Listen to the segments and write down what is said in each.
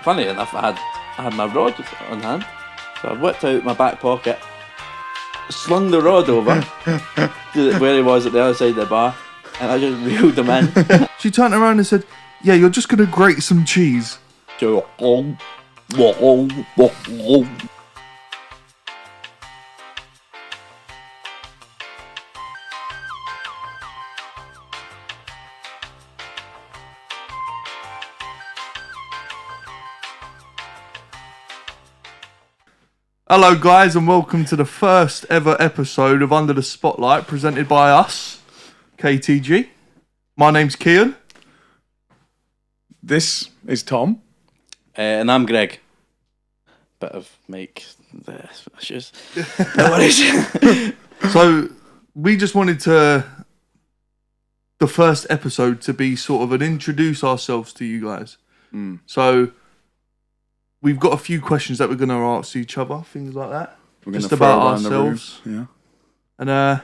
funny enough, I had my rod on hand, so I whipped out my back pocket, slung the rod over to where he was at the other side of the bar, and I just reeled him in. She turned around and said, "Yeah, you're just gonna grate some cheese." Hello guys and welcome to the first ever episode of Under the Spotlight presented by us, KTG. My name's Kian. This is Tom. And I'm Greg. Bit of Mike the issues. No worries. So we just wanted the first episode to be sort of an introduce ourselves to you guys. So we've got a few questions that we're going to ask each other, things like that. We're just gonna throw about around the room. ourselves. Yeah. And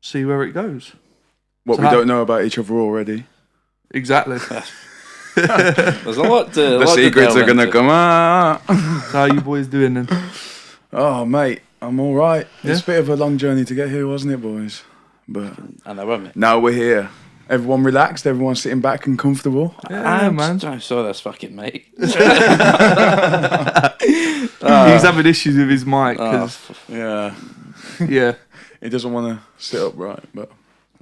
see where it goes. What So we how- don't know about each other already. Exactly. There's a lot to The secrets are gonna come out. So how you boys doing then? Oh, mate, I'm all right. Yeah? It's a bit of a long journey to get here, wasn't it, boys? But And I won me. now we're here. Everyone relaxed. Everyone sitting back and comfortable. Yeah, man. I saw this fucking Mike. He's having issues with his mic because, Yeah. yeah, He doesn't want to sit upright, but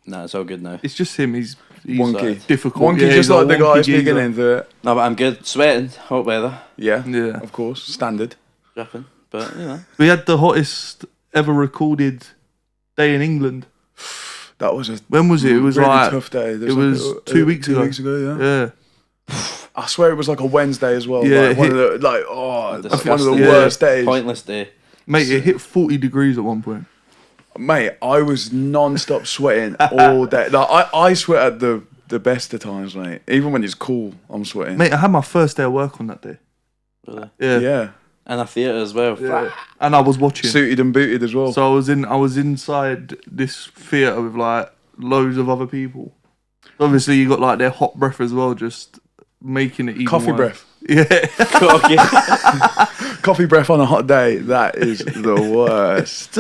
No, it's all good now. it's just him. He's wonky. difficult. Wonky, Yeah, just he's a like the guy wonky speaking geezer. into it. No, but I'm good. Sweating, hot weather, Yeah. Yeah. Of course. Standard. dripping. But, you know. We had the hottest ever recorded day in England. That was a When was it? It was really like tough day. it was 2 weeks ago. 2 weeks ago, yeah. Yeah. I swear it was like a Wednesday as well. Yeah, like one of the one of the Disgusting. worst days. Pointless day. Mate, it hit 40 degrees at one point. Mate, I was non-stop sweating all day. Like I sweat at the best of times, mate. Even when it's cool, I'm sweating. Mate, I had my first day of work on that day. Really. Yeah. Yeah. And a theatre as well. Yeah. And I was watching. Suited and booted as well. So I was inside this theatre with like loads of other people. Obviously you got like their hot breath as well, just making it even Coffee worse. breath. Yeah. Cocky. Coffee breath on a hot day. That is the worst.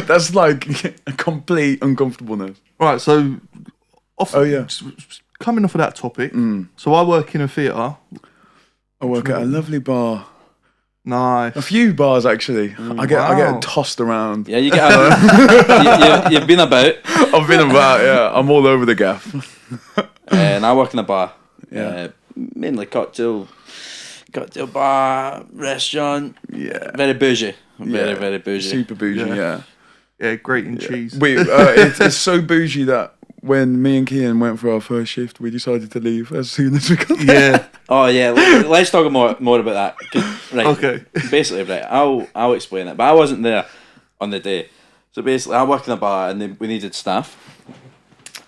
That's like a complete uncomfortableness. Right, so Oh, yeah. coming off of that topic, so I work in a theatre. I work at a lovely bar. Nice. A few bars actually. I Wow. get tossed around. Yeah, you get you've been about. I've been about, yeah. I'm all over the gaff. And I work in a bar. Yeah. Mainly cocktail bar, restaurant. Yeah. Very bougie. Yeah. Very bougie. Super bougie, Yeah. yeah. Yeah, grating cheese. It's so bougie that when me and Kian went for our first shift, we decided to leave as soon as we got there. Yeah. Oh yeah, let's talk more about that. 'Cause, right. Okay. Basically, right. I'll explain it, but I wasn't there on the day. So basically, I work in a bar, and we needed staff.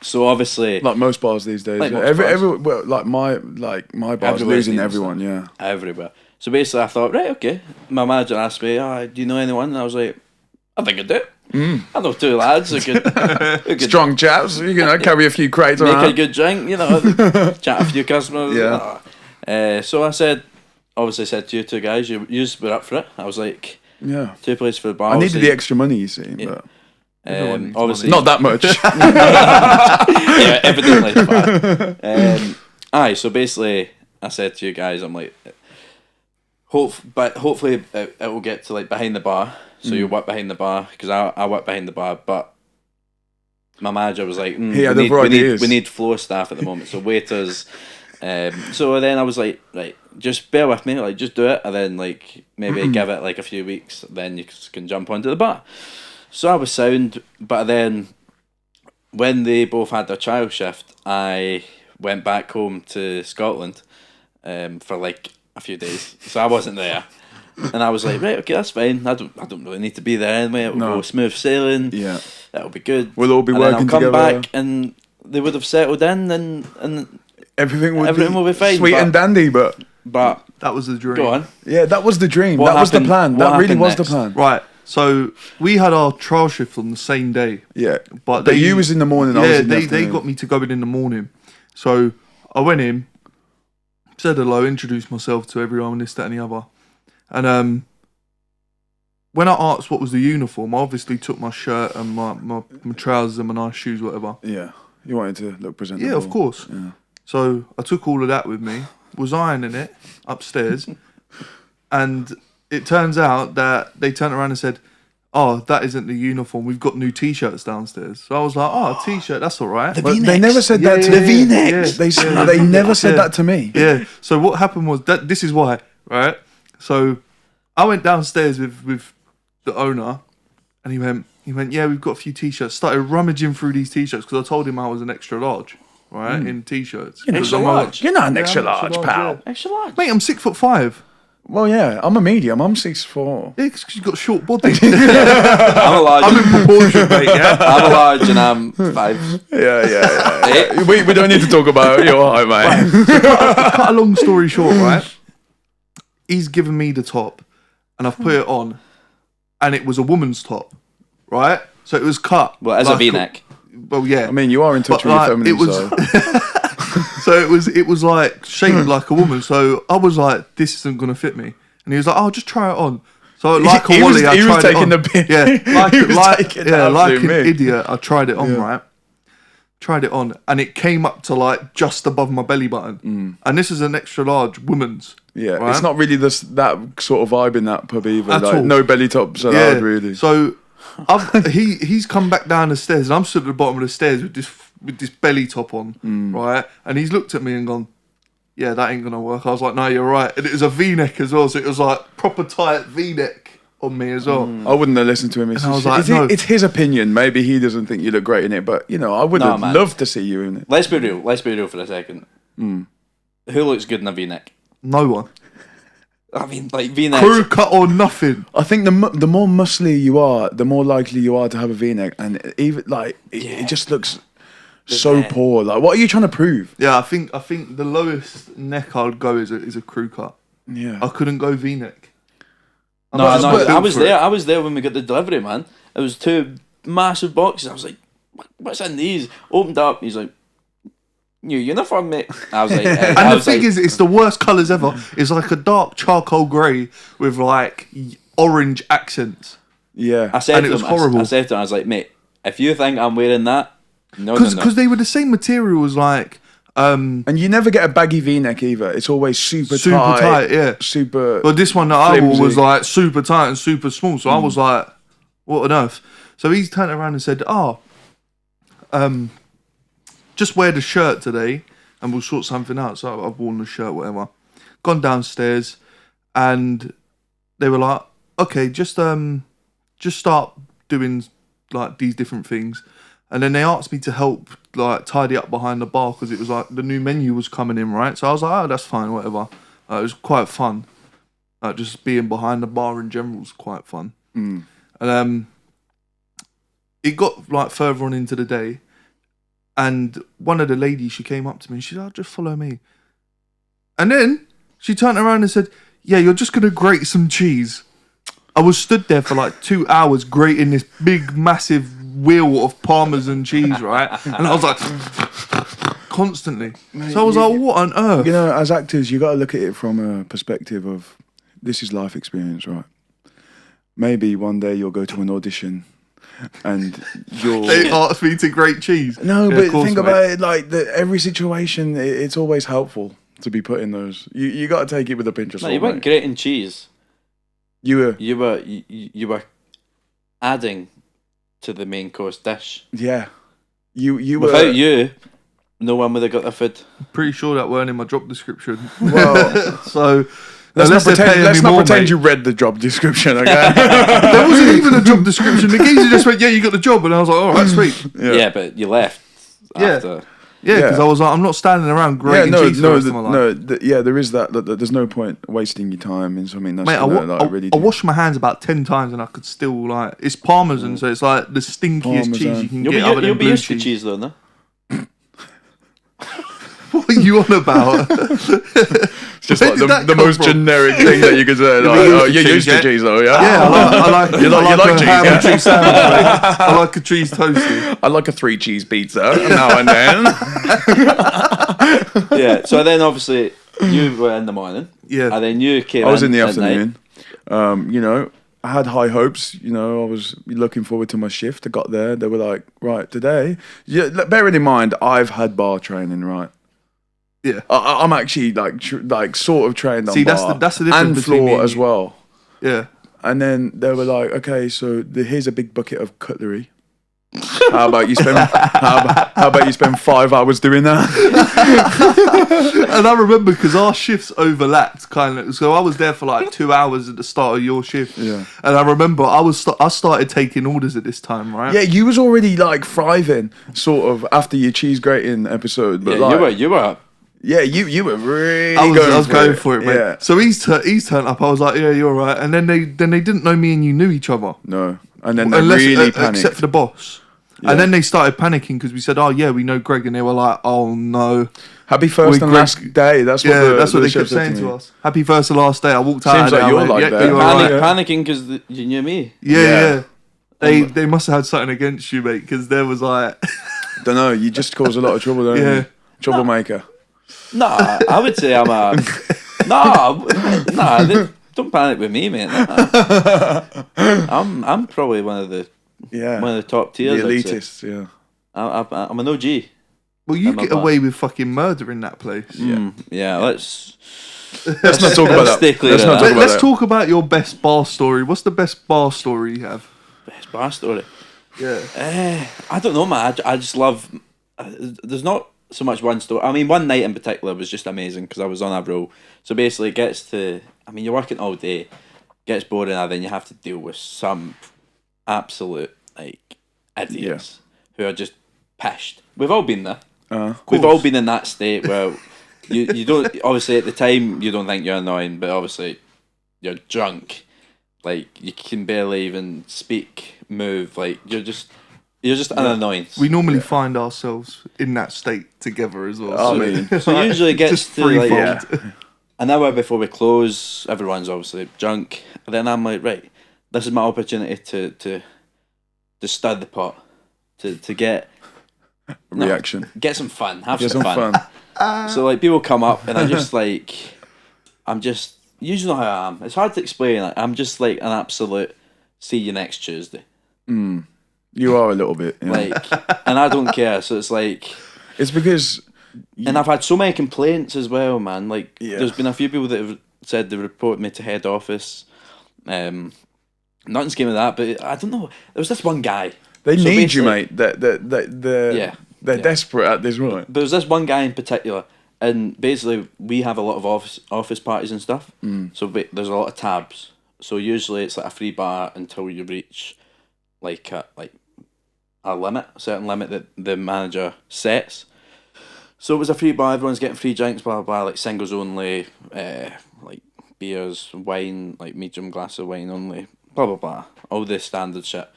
So obviously, Like most bars these days. Like yeah. most bars. Well, like my bar's Everywhere's losing needing everyone, yeah. everywhere. So basically, I thought, right, okay. My manager asked me, do you know anyone? And I was like, I think I do. I know two lads who could Strong chaps, you can carry a few crates make a around. good drink, you know, chat a few customers. Yeah. So I said to you two guys, you were up for it. I was like, Yeah. two places for the bar. I needed obviously. the extra money, you see, Yeah. but Everyone needs Obviously, not that much. yeah, evidently. But, so basically, I said to you guys, I'm like, hopefully it will get to like behind the bar. So you work behind the bar because I work behind the bar, but my manager was like, He had other ideas. we need floor staff at the moment, so waiters. So then I was like, right, just bear with me, like just do it, and then like maybe give it like a few weeks, then you can jump onto the bar. So I was sound, but then when they both had their trial shift, I went back home to Scotland for like a few days, so I wasn't there. And I was like, right, okay, that's fine. I don't really need to be there anyway. It'll go smooth sailing. Yeah. That'll be good. We'll all be and then working I'll come together. back and they would have settled in and Everything will be fine. sweet and dandy, but That was the dream. go on. yeah, that was the dream. What that was the happened- plan. what That really happened was the next? plan. Right. So we had our trial shift on the same day. Yeah, But but you was in the morning. I was Yeah, in the they afternoon. got me to go in the morning. So I went in, said hello, introduced myself to everyone, this, that, and the other. And when I asked what was the uniform, I obviously took my shirt and my trousers and my nice shoes, whatever. Yeah. You wanted to look presentable. Yeah, of course. Yeah. So I took all of that with me, was ironing it upstairs, and it turns out that they turned around and said, "Oh, that isn't the uniform. We've got new T-shirts downstairs." So I was like, "Oh, a T-shirt, that's all right." But they never said that to yeah, the V-necks. They never said that to me. Yeah. So what happened was that this is why, right? So I went downstairs with the owner, and he went, "Yeah, we've got a few T-shirts." Started rummaging through these T-shirts because I told him I was an extra large, right, in T-shirts. Extra large? You're not an extra I'm large, pal. yeah. Extra large. Mate, I'm 6'5". Well, yeah, I'm a medium. I'm 6'4". Yeah, because you've got a short body. I'm a large. I'm in proportion, mate. Yeah. I'm a large and I'm 5. Yeah. we don't need to talk about your height, mate. Cut a long story short, right? He's given me the top, and I've put it on, and it was a woman's top, right? So it was cut. Well, as a V-neck. Well, yeah. I mean, you are in touch with your feminine side. So it was like shaped like a woman. So I was like, this isn't gonna fit me. And he was like, oh, just try it on. So like a Wally, I tried it on. Like an idiot, I tried it on, right? Tried it on, and it came up to like just above my belly button. And this is an extra large woman's. Yeah, right? it's not really that sort of vibe in that pub either. At like, all. no belly tops allowed, really. So he's come back down the stairs, and I'm stood at the bottom of the stairs with this belly top on, right? And he's looked at me and gone, "Yeah, that ain't gonna work." I was like, "No, you're right." And it was a V-neck as well, so it was like proper tight V-neck on me as well. I wouldn't have listened to him. I was like, no. It's his opinion. Maybe he doesn't think you look great in it, but I would have loved to see you in it. Let's be real for a second. Who looks good in a V-neck? No one. I mean, like V-neck. Crew cut or nothing. I think the more muscly you are, the more likely you are to have a V-neck, and even like it just looks so poor. Like, what are you trying to prove? Yeah, I think the lowest neck I'd go is a crew cut. Yeah, I couldn't go V-neck. No, I was there. I was there when we got the delivery, man. It was 2 massive boxes. I was like, "What's in these?" Opened up. He's like, "New uniform, mate." I was like, and the thing is, it's the worst colours ever. It's like a dark charcoal grey with like orange accents. Yeah, I said and to it was him, horrible. I said to him, I was like, "Mate, if you think I'm wearing that, no, because they were the same material as like. And you never get a baggy V-neck either. It's always super tight, yeah. Super. But this one that I wore was flimsy. like super tight and super small. So I was like, what on earth? So he's turned around and said, just wear the shirt today and we'll sort something out. So I've worn the shirt, whatever. Gone downstairs and they were like, okay, just start doing like these different things. And then they asked me to help like tidy up behind the bar because it was like the new menu was coming in, right? So I was like, oh, that's fine, whatever. It was quite fun. Just being behind the bar in general was quite fun. And it got like further on into the day, and one of the ladies, she came up to me and she said, "Oh, just follow me." And then she turned around and said, "Yeah, you're just gonna grate some cheese." I was stood there for like 2 hours grating this big, massive wheel of Parmesan cheese, right? And I was like, constantly. Mate, so I was like, what on earth? As actors, you got to look at it from a perspective of this is life experience, right? Maybe one day you'll go to an audition and you'll. They asked me to grate cheese. No, Yeah, but of course, think mate. about it like every situation, it's always helpful to be put in those. You got to take it with a pinch of No, salt. you weren't mate. grating cheese. You were. You were adding to the main course dish. Yeah. You were. Without you, no one would have got their food. Pretty sure that weren't in my job description. Well, so let's not pretend mate. you read the job description, okay? There wasn't even a job description. The geezer just went, "Yeah, you got the job," and I was like, "All right, sweet." Yeah, but you left Yeah. after. Yeah, because I was like, I'm not standing around grating cheese for the rest of my life. there is that. There's no point wasting your time in something that's Mate, really. I washed my hands about 10 times and I could still like it's Parmesan, so it's like the stinkiest cheese you can get. Other than You'll be blue used to cheese. cheese though, no? What are you on about? It's just Where like did that the come most from? generic thing that you could say. Like, used oh, to you're cheese, used to yeah? cheese though, yeah? Yeah, I like You like a cheese, ham yeah? and cheese sandwich. Mate. I like a cheese toasty. I like a 3-cheese pizza now and then. Yeah. So then obviously you were in the morning. Yeah. And then you came. I was in the at night. afternoon. You know, I had high hopes. You know, I was looking forward to my shift. I got there. They were like, right, today. Yeah, bearing in mind, I've had bar training, right? Yeah. I'm actually like sort of trained on See, bar. that's the difference and between me floor and as you. well. Yeah. And then they were like, okay, so here's a big bucket of cutlery. How about you spend how about you spend 5 hours doing that? And I remember because our shifts overlapped kind of. So I was there for like 2 hours at the start of your shift. Yeah. And I remember I started taking orders at this time, right? Yeah, you was already like thriving, sort of, after your cheese grating episode. But Yeah, like, you were. Yeah, you were really I was going for it, mate. Yeah. So he's turned up. I was like, yeah, you're right. And then they didn't know me and you knew each other. No. And then they really panicked. Except for the boss. Yeah. And then they started panicking because we said, oh, yeah, we know Greg. And they were like, oh, no. Happy first and last day. That's what that's what they kept saying to us. Happy first and last day. I walked out. Seems like you're like that. You're right. Panicking because you knew me. Yeah. They must have had something against you, mate, because there was like... Don't know. You just cause a lot of trouble, don't you? Troublemaker. No, I would say I'm a... don't panic with me, mate. I'm probably one of the top tiers. The elitists, yeah. I'm an OG. Well, you get away with fucking murder in that place. Yeah, let's not talk about that. Let's talk about your best bar story. What's the best bar story you have? Best bar story? Yeah. I don't know, man. I just love... there's not so much one story. I mean, one night in particular was just amazing because I was on a roll. So basically it gets to... I mean, you're working all day, gets boring, and then you have to deal with some absolute, like, idiots who are just pissed. We've all been there. We've all been in that state where you don't... Obviously, at the time, you don't think you're annoying, but obviously, you're drunk. Like, you can barely even speak, move. Like, you're just an annoyance. We normally find ourselves in that state together as well. So usually it gets just to like threefold. an hour before we close, everyone's obviously drunk. And then I'm like, right, this is my opportunity to stir the pot, to get reaction, get some fun, have get some fun. So like people come up and I'm just you know how I am. It's hard to explain. Like, I'm just like an absolute see you next Tuesday. You are a little bit, yeah. Like, and I don't care. So it's like, it's because, and I've had so many complaints as well, man. Like, there's been a few people that have said they reported me to head office. Nothing's came of that, but I don't know. There was this one guy. They need you, mate. They're desperate at this point. But there was this one guy in particular, and basically we have a lot of office parties and stuff. So there's a lot of tabs. So usually it's like a free bar until you reach like a limit, a certain limit that the manager sets. So it was a free bar, everyone's getting free drinks, blah, blah, blah, like singles only, like beers, wine, like medium glass of wine only, blah, blah, blah, all this standard shit.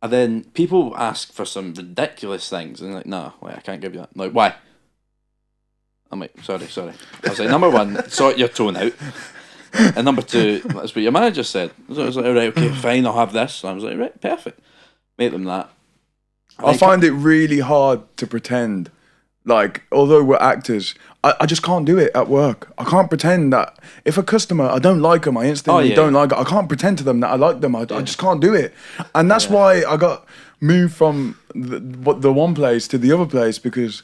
And then people ask for some ridiculous things, and like, no, like, I can't give you that. Like, why? I'm like, sorry. I was like, number one, sort your tone out. And number two, that's what your manager said. So I was like, all right, okay, fine, I'll have this. So I was like, right, perfect. Make them that. I find it really hard to pretend. Like, although we're actors, I just can't do it at work. I can't pretend that if a customer, I don't like them, I instantly don't like it. I can't pretend to them that I like them. I just can't do it. And that's why I got moved from the one place to the other place, because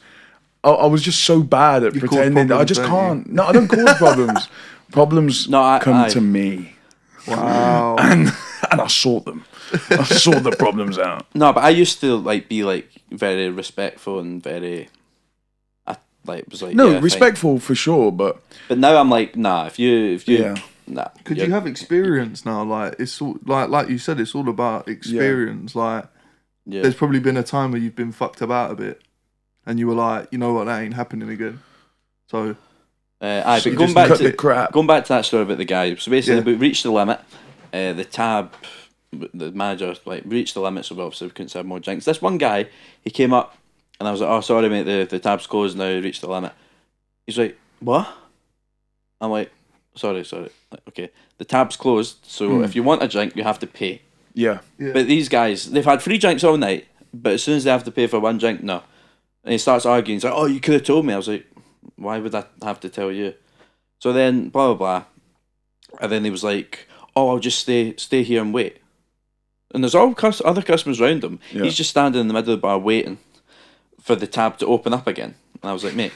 I was just so bad at pretending. I just can't. No, I don't cause problems. Problems come to me. Wow. And I sort them. I sort the problems out. No, but I used to like be like very respectful and very... respectful for sure, but now I'm like, nah. If you nah. Could you have experience now? Like it's all, like you said, it's all about experience. Like there's probably been a time where you've been fucked about a bit, and you were like, you know what, that ain't happening again. So, but going back to that story about the guy. So basically, we reached the limit. The manager reached the limit, so obviously we couldn't serve more drinks. This one guy, he came up. And I was like, oh, sorry, mate, the tab's closed now, reached the limit. He's like, what? I'm like, sorry. Like, okay, the tab's closed, so if you want a drink, you have to pay. Yeah. But these guys, they've had free drinks all night, but as soon as they have to pay for one drink, no. And he starts arguing. He's like, oh, you could have told me. I was like, why would I have to tell you? So then blah blah blah, and then he was like, "Oh, I'll just stay here and wait." And there's all other customers around him. Yeah. He's just standing in the middle of the bar waiting for the tab to open up again. And I was like, mate,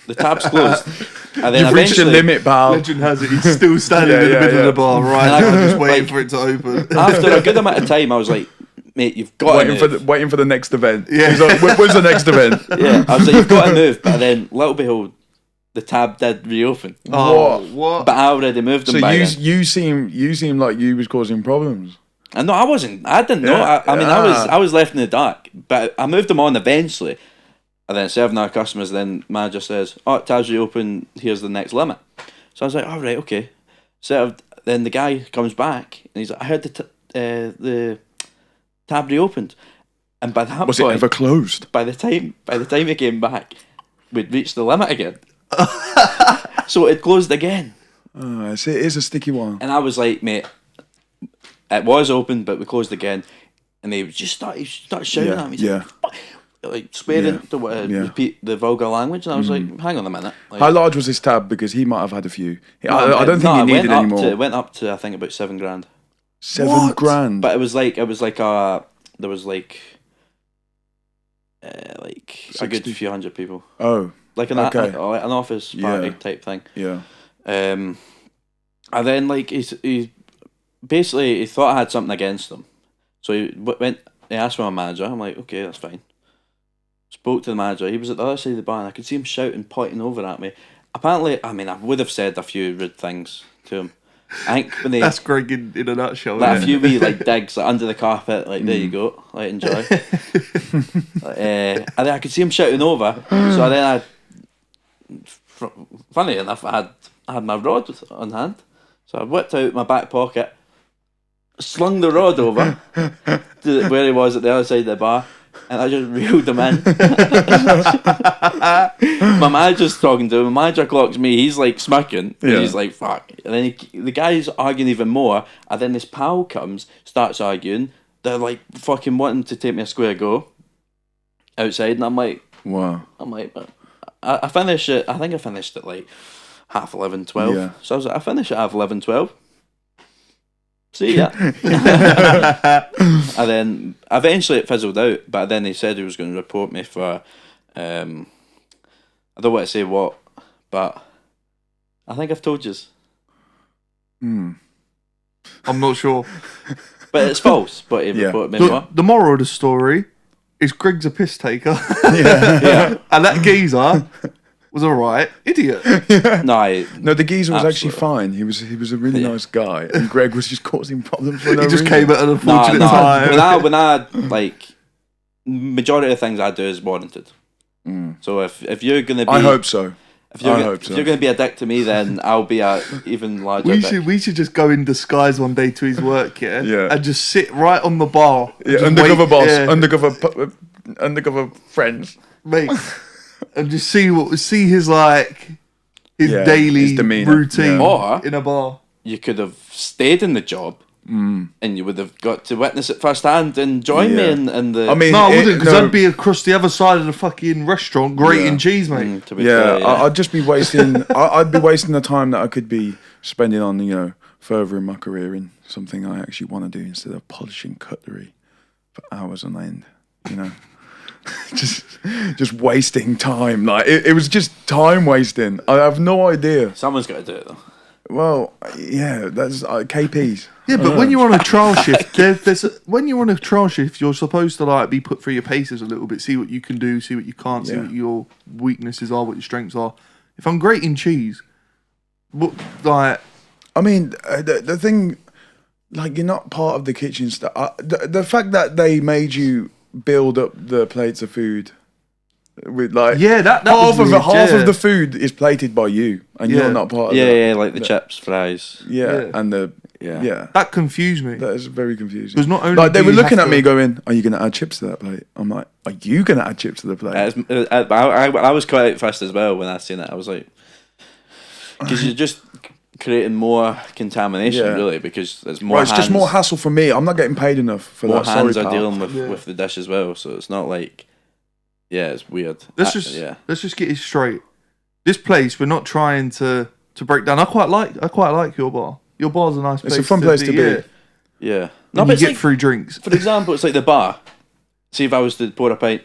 the tab's closed. And then You've reached your limit, pal. Legend has it, he's still standing Yeah, in the yeah, middle yeah. of the bar, right And I now, was just waiting like- for it to open. after a good amount of time, I was like, mate, you've got to move. Waiting for the next event. Yeah. He's like, when's the next event? Yeah, I was like, you've got to move. But then, little behold, the tab did reopen. Oh, what? But I already moved them So by then. you seem like you was causing problems. And no, I wasn't. I didn't know. Yeah, I mean, yeah. I was left in the dark. But I moved them on eventually. And then serving our customers, then manager says, "Oh, tab's reopen, here's the next limit." So I was like, "All right, okay." Served. Then the guy comes back and he's like, "I heard the tab reopened." And by that Was it point, ever closed? by the time he came back, we'd reached the limit again. So it closed again. It is a sticky one. And I was like, "Mate, it was open, but we closed again." And they just started shouting at me. He's Yeah. like swearing Yeah. to Yeah. repeat the vulgar language. And I was like, "Hang on a minute." Like, How large was this tab? Because he might have had a few. no, I don't think he needed any more. It went up to I think about $7,000. $7 grand. But it was like there was like a 60. good few hundred people, Oh, like an Okay. an office party Yeah. type thing. yeah. And then like he basically he thought I had something against him, so he went. He asked for my manager. I'm like, okay, that's fine. Spoke to the manager. He was at the other side of the bar, and I could see him shouting, pointing over at me. Apparently, I mean, I would have said a few rude things to him. I think when they That's Greg in a nutshell. like a isn't few it? wee like digs like under the carpet, like there you go, like enjoy. And then I could see him shouting over. So then funny enough, I had my rod on hand, so I whipped out my back pocket, slung the rod over to where he was at the other side of the bar, and I just reeled him in. My manager's talking to him. My manager clocks me. He's like smirking. And Yeah. he's like, fuck. And then the guy's arguing even more. And then this pal comes, starts arguing. They're like fucking wanting to take me a square go outside. And I'm like, Wow. I finished it. I think I finished at like 11:30, 12. Yeah. So I was like, I finished at 11:30, 12. See ya. And then eventually it fizzled out, but then he said he was going to report me for I don't want to say what, but I think I've told you. I'm not sure. But it's false. But he Yeah. reported me The, for. the moral of the story is Greg's a piss taker. Yeah. And that geezer was a right idiot. No, No, the geezer was actually Absolutely. fine. He was a really nice guy, and Greg was just causing problems for no He just reason. came at an unfortunate no. time. When I like majority of things I do is warranted. So if you're gonna be, I hope so. if you're I gonna, hope so. if you're gonna be a dick to me, then I'll be a even larger dick. We should just go in disguise one day to his work, Yeah. and just sit right on the bar. and Yeah, just undercover wait, boss, yeah, undercover friends. mate, and just see his Yeah, daily his demeanour, routine yeah. Or- in a bar. You could have stayed in the job, and you would have got to witness it firsthand and join me Yeah. in the. I mean, No, I wouldn't, because no. I'd be across the other side of the fucking restaurant grating Yeah. cheese, mate. to be Yeah, fair, I'd just be wasting. I'd be wasting the time that I could be spending on furthering my career in something I actually want to do instead of polishing cutlery for hours on end. Just wasting time. Like it was just time wasting. I have no idea. Someone's got to do it though. Well, yeah, that's KPs. Yeah, but when you're on a trial shift, when you're on a trial shift, you're supposed to be put through your paces a little bit, see what you can do, see what you can't, see Yeah. what your weaknesses are, what your strengths are. If I'm grating cheese, I mean, the thing, you're not part of the kitchen staff. The fact that they made you build up the plates of food with Yeah, that half was weird, half yeah. of the food is plated by you, and Yeah. you're not part of Yeah, that. yeah, like the chips, fries. Yeah, Yeah. and Yeah. that confused me. that is very confusing. Because not only Like they do were you looking have at me to- going, "Are you going to add chips to that plate?" I'm like, "Are you going to add chips to the plate?" I was quite out first as well when I seen it. I was like, because you're just creating more contamination, Yeah. really, because there's more. Well, it's just hands- more hassle for me. I'm not getting paid enough for More that. hands Sorry, are pal. dealing Yeah. with the dish as well, so it's not like. Yeah, it's weird. Let's Uh, just yeah. let's just get it straight. This place, we're not trying to to break down. I quite like your bar. Your bar's a nice place. It's a fun place to be. Yeah. No, but you get free drinks. For example, it's like the bar. See, if I was to pour a pint,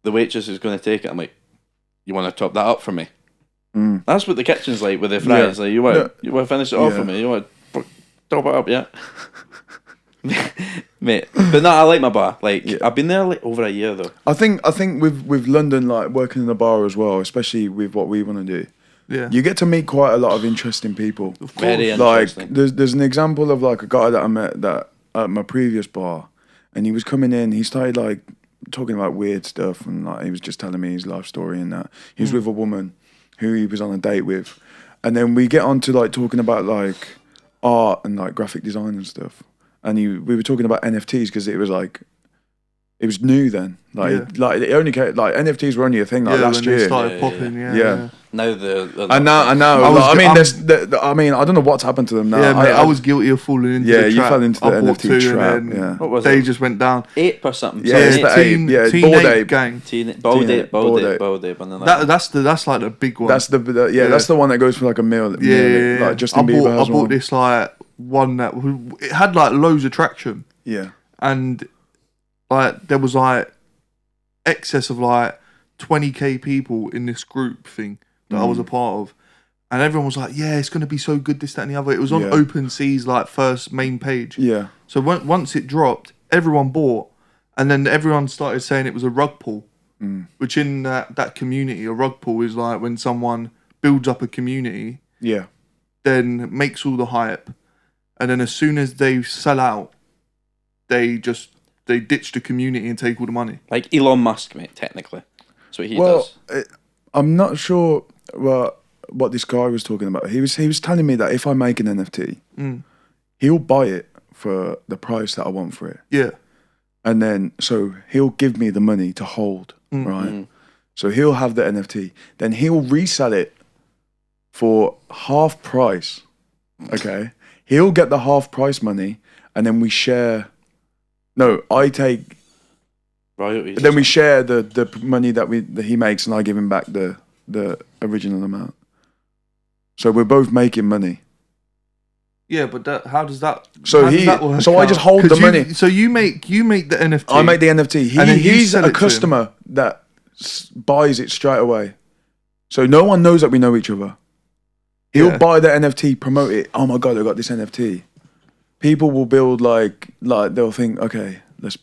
the waitress is going to take it. I'm like, you want to top that up for me? That's what the kitchen's like with the fries. Like, you want to finish it off for me? You want to top it up, yeah? Mate, but no, I like my bar. Like, I've been there like over a year though. I think with London, like working in a bar as well, especially with what we want to do. Yeah, you get to meet quite a lot of interesting people. Very interesting. Like, there's an example of like a guy that I met that at my previous bar, and he was coming in. He started like talking about weird stuff, and like he was just telling me his life story and that. He was with a woman who he was on a date with, and then we get on to like talking about like art and like graphic design and stuff. And we were talking about NFTs because it was new then. Like it only came, like NFTs were only a thing like last year. They started popping. Yeah. Now I know. I mean, I don't know what's happened to them now. Yeah, mate, I was guilty of falling into the trap. You fell into the NFT trap. Yeah. What was they it? just went down. Ape or something. Yeah, it's the Ape. Yeah, Teen Ape gang. Bald Ape. That's like the big one. That's that's the one that goes for like a meal. Yeah. Like Justin Bieber has I bought this like one that it had like loads of traction. Yeah. And like there was like excess of like 20k people in this group thing that I was a part of, and everyone was like, yeah, it's going to be so good, this, that and the other. It was on OpenSea's like first main page. Yeah. So once it dropped, everyone bought, and then everyone started saying it was a rug pull, which in that community, a rug pull is like when someone builds up a community, then makes all the hype, and then as soon as they sell out, they ditch the community and take all the money. Like Elon Musk, mate, technically. That's what he does. I'm not sure what this guy was talking about. He was telling me that if I make an NFT, he'll buy it for the price that I want for it. Yeah. And then, so he'll give me the money to hold, right? So he'll have the NFT. Then he'll resell it for half price, okay? He'll get the half price money, and then we share... No, I take... Royalties. Then we share the money that he makes, and I give him back the original amount. So we're both making money. Yeah, but how does that? So I just hold the money. So you make the NFT. I make the NFT. He's a customer that buys it straight away. So no one knows that we know each other. He'll buy the NFT, promote it. Oh my god, I got this NFT. People will build like they'll think, okay, let's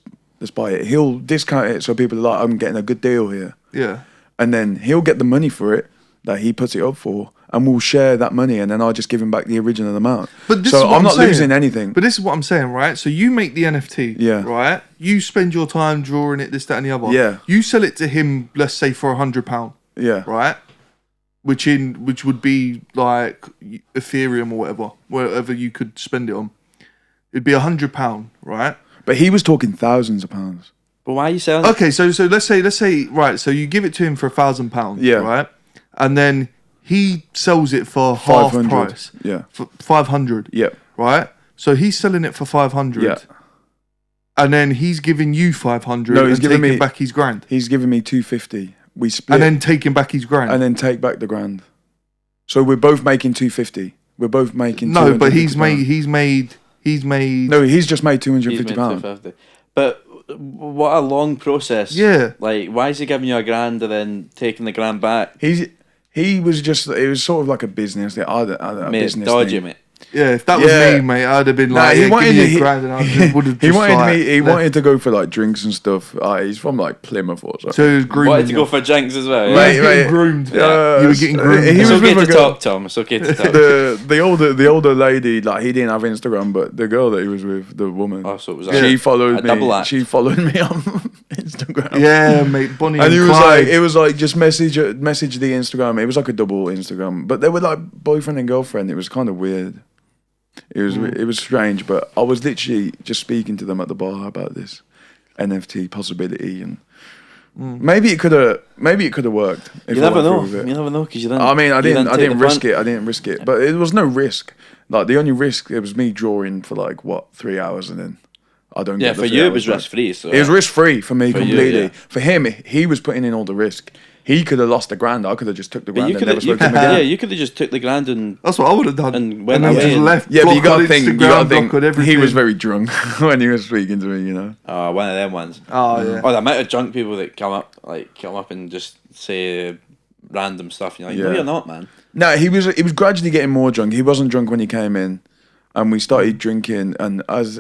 buy it. He'll discount it so people are like, I'm getting a good deal here. Yeah. And then he'll get the money for it that he puts it up for, and we'll share that money, and then I'll just give him back the original amount. But this so is what I'm not losing anything. But this is what I'm saying, right? So you make the NFT, right? You spend your time drawing it, this, that, and the other. Yeah. You sell it to him, let's say for £100. Yeah. Right. Which would be like Ethereum or whatever you could spend it on. It'd be £100, right? But he was talking thousands of pounds. But why are you selling it? Okay, so let's say right. So you give it to him for £1,000, yeah, right? And then he sells it for half price, for 500, yeah, right? So he's selling it for 500, yeah, and then he's giving you 500. No, he's giving me back his grand. He's giving me 250. We split, and then taking back his grand, and then take back the grand. So we're both making 250. We're both making no, but he's made. No, he's just made £250. But what a long process. Yeah. Like, why is he giving you a grand and then taking the grand back? He was just, it was sort of like a business thing. Mate, business dodgy, thing. mate. Yeah, if that was me, mate, I'd have been like, he wanted give me a grand, and I would have just he wanted to go for like drinks and stuff. He's from like Plymouth or something. So he was grooming. Wanted to go for drinks as well. Yeah. You were getting groomed. Yeah. You were getting groomed. It's okay to talk, Tom. It's okay to talk. The older lady, like he didn't have Instagram, but the girl that he was with, the woman, so it was she followed me. Double act. She followed me on Instagram. Yeah, mate, Bonnie and he was like, it was like just message the Instagram. It was like a double Instagram, but they were like boyfriend and girlfriend. It was kind of weird. It was strange, but I was literally just speaking to them at the bar about this NFT possibility, and maybe it could have worked. You never know. You never know because you didn't. I mean, I didn't risk it. I didn't risk it, but it was no risk. Like the only risk, it was me drawing for like 3 hours, and then I don't. Yeah, get for you it was risk free. So it was risk free for me completely. You, For him, he was putting in all the risk. He could have lost the grand. I could have just took the grand you and could never have, spoke to him again. yeah, you could have just took the grand and That's what I would have done. And went then away just and- left. Yeah, but you block gotta on think. You Instagram, gotta block think. on everything. He was very drunk when he was speaking to me. You know. one of them ones. Oh yeah. Oh, the amount of drunk people that come up and just say random stuff. And you're like, no, Yeah. you're not, man. No, he was gradually getting more drunk. He wasn't drunk when he came in, and we started drinking. And as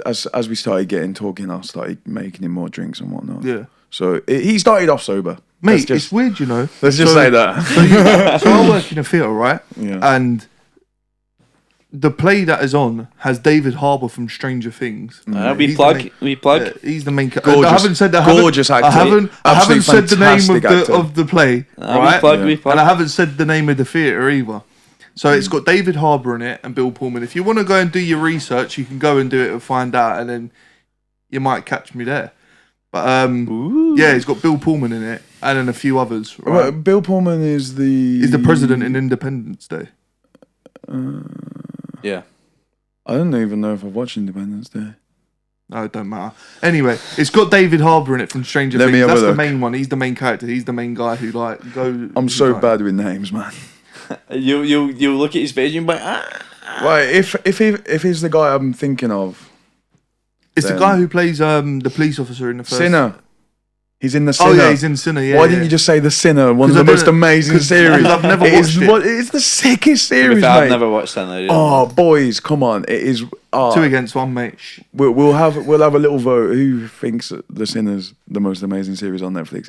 we started getting talking, I started making him more drinks and whatnot. Yeah. So he started off sober. Mate, it's weird, you know. Let's just say that. So I work in a theatre, right? Yeah. And the play that is on has David Harbour from Stranger Things. We He's the plug. main- We plug. He's the main. Gorgeous- I haven't said that. gorgeous actor. I haven't Absolutely said the name fantastic actor. of the play. We Right. plug. Yeah. We plug. And I haven't said the name of the theatre either. So it's got David Harbour in it and Bill Pullman. If you want to go and do your research, you can go and do it and find out, and then you might catch me there. But yeah, it's got Bill Pullman in it and then a few others. Right? Well, Bill Pullman is the He's the president in Independence Day. Yeah. I don't even know if I've watched Independence Day. No, it don't matter. Anyway, it's got David Harbour in it from Stranger Let me Things. have a That's the look. main one. He's the main character. He's the main guy who I'm so bad with names, man. You look at his page and you're like, Right, if he's the guy I'm thinking of, It's the then- guy who plays the police officer in the first. Sinner. He's in the Sinner. Oh yeah, he's in Sinner. Yeah. Why yeah. didn't you just say the Sinner? One of 'Cause the I most didn't- amazing 'cause series. I've never It is watched it. It's the sickest series, I've mate. never watched that. Oh, boys, come on! It is. 2 against 1, mate? We'll have a little vote. Who thinks The Sinner's the most amazing series on Netflix?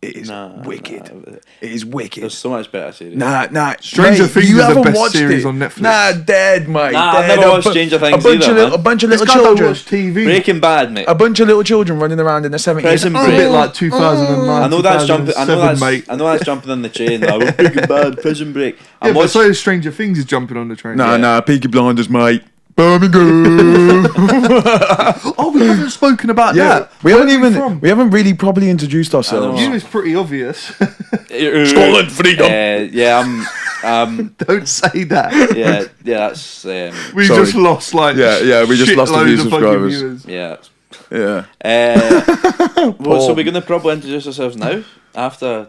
It is wicked. It is wicked. There's so much better series. Nah. Stranger mate, Things you is the haven't best watched series it. on Netflix. Nah, dead, mate. Nah, I've dead. never watched Stranger Things either, man. A bunch of This little guy don't children. watch TV. Breaking Bad, mate. A bunch of little children running around in the 70s. Prison It's a Break. bit like 2009. I know that's jumping. I know 2007, that's. mate. I know that's jumping on the chain. Now. Breaking Bad, Prison Break. Yeah, I'm but watching. so is Stranger Things is jumping on the train. Nah, Peaky Blinders, mate. Birmingham. Oh, we haven't spoken about Yeah, that. we Where haven't are even from? we haven't really properly introduced ourselves. You know, it's pretty obvious. Scotland, freedom. Yeah, I'm. Don't say that. Yeah, that's. We Sorry. just lost like Yeah, we just lost a few shitloads of fucking subscribers. viewers. Yeah. Yeah. Well, so we're gonna probably introduce ourselves now after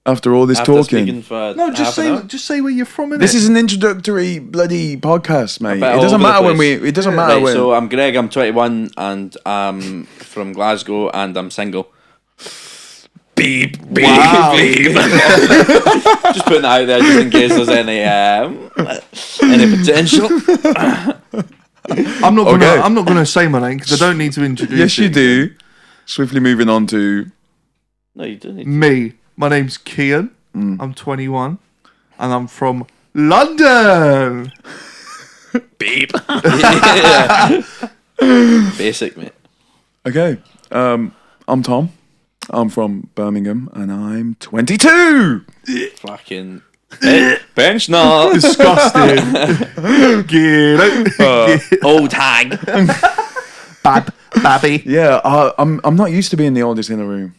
After all this after talking, speaking for No, just half an hour. just say where you're from. Innit? this is an introductory bloody podcast, mate. It bit all doesn't over the matter when place. we. It doesn't matter Right, when. so I'm Greg. I'm 21 and I'm from Glasgow and I'm single. beep, Wow. Just putting it out there, just in case there's any potential. I'm not gonna. Okay. I'm not gonna say my name because I don't need to introduce. Yes, you it. do. Swiftly moving on to No, you don't need. Me. My name's Kian. I'm 21, and I'm from London. beep. Yeah. Basic, mate. Okay. I'm Tom. I'm from Birmingham, and I'm 22. Fucking bench now. Disgusting. Get out. Old hag. Babby. Yeah, I'm not used to being the oldest in a room.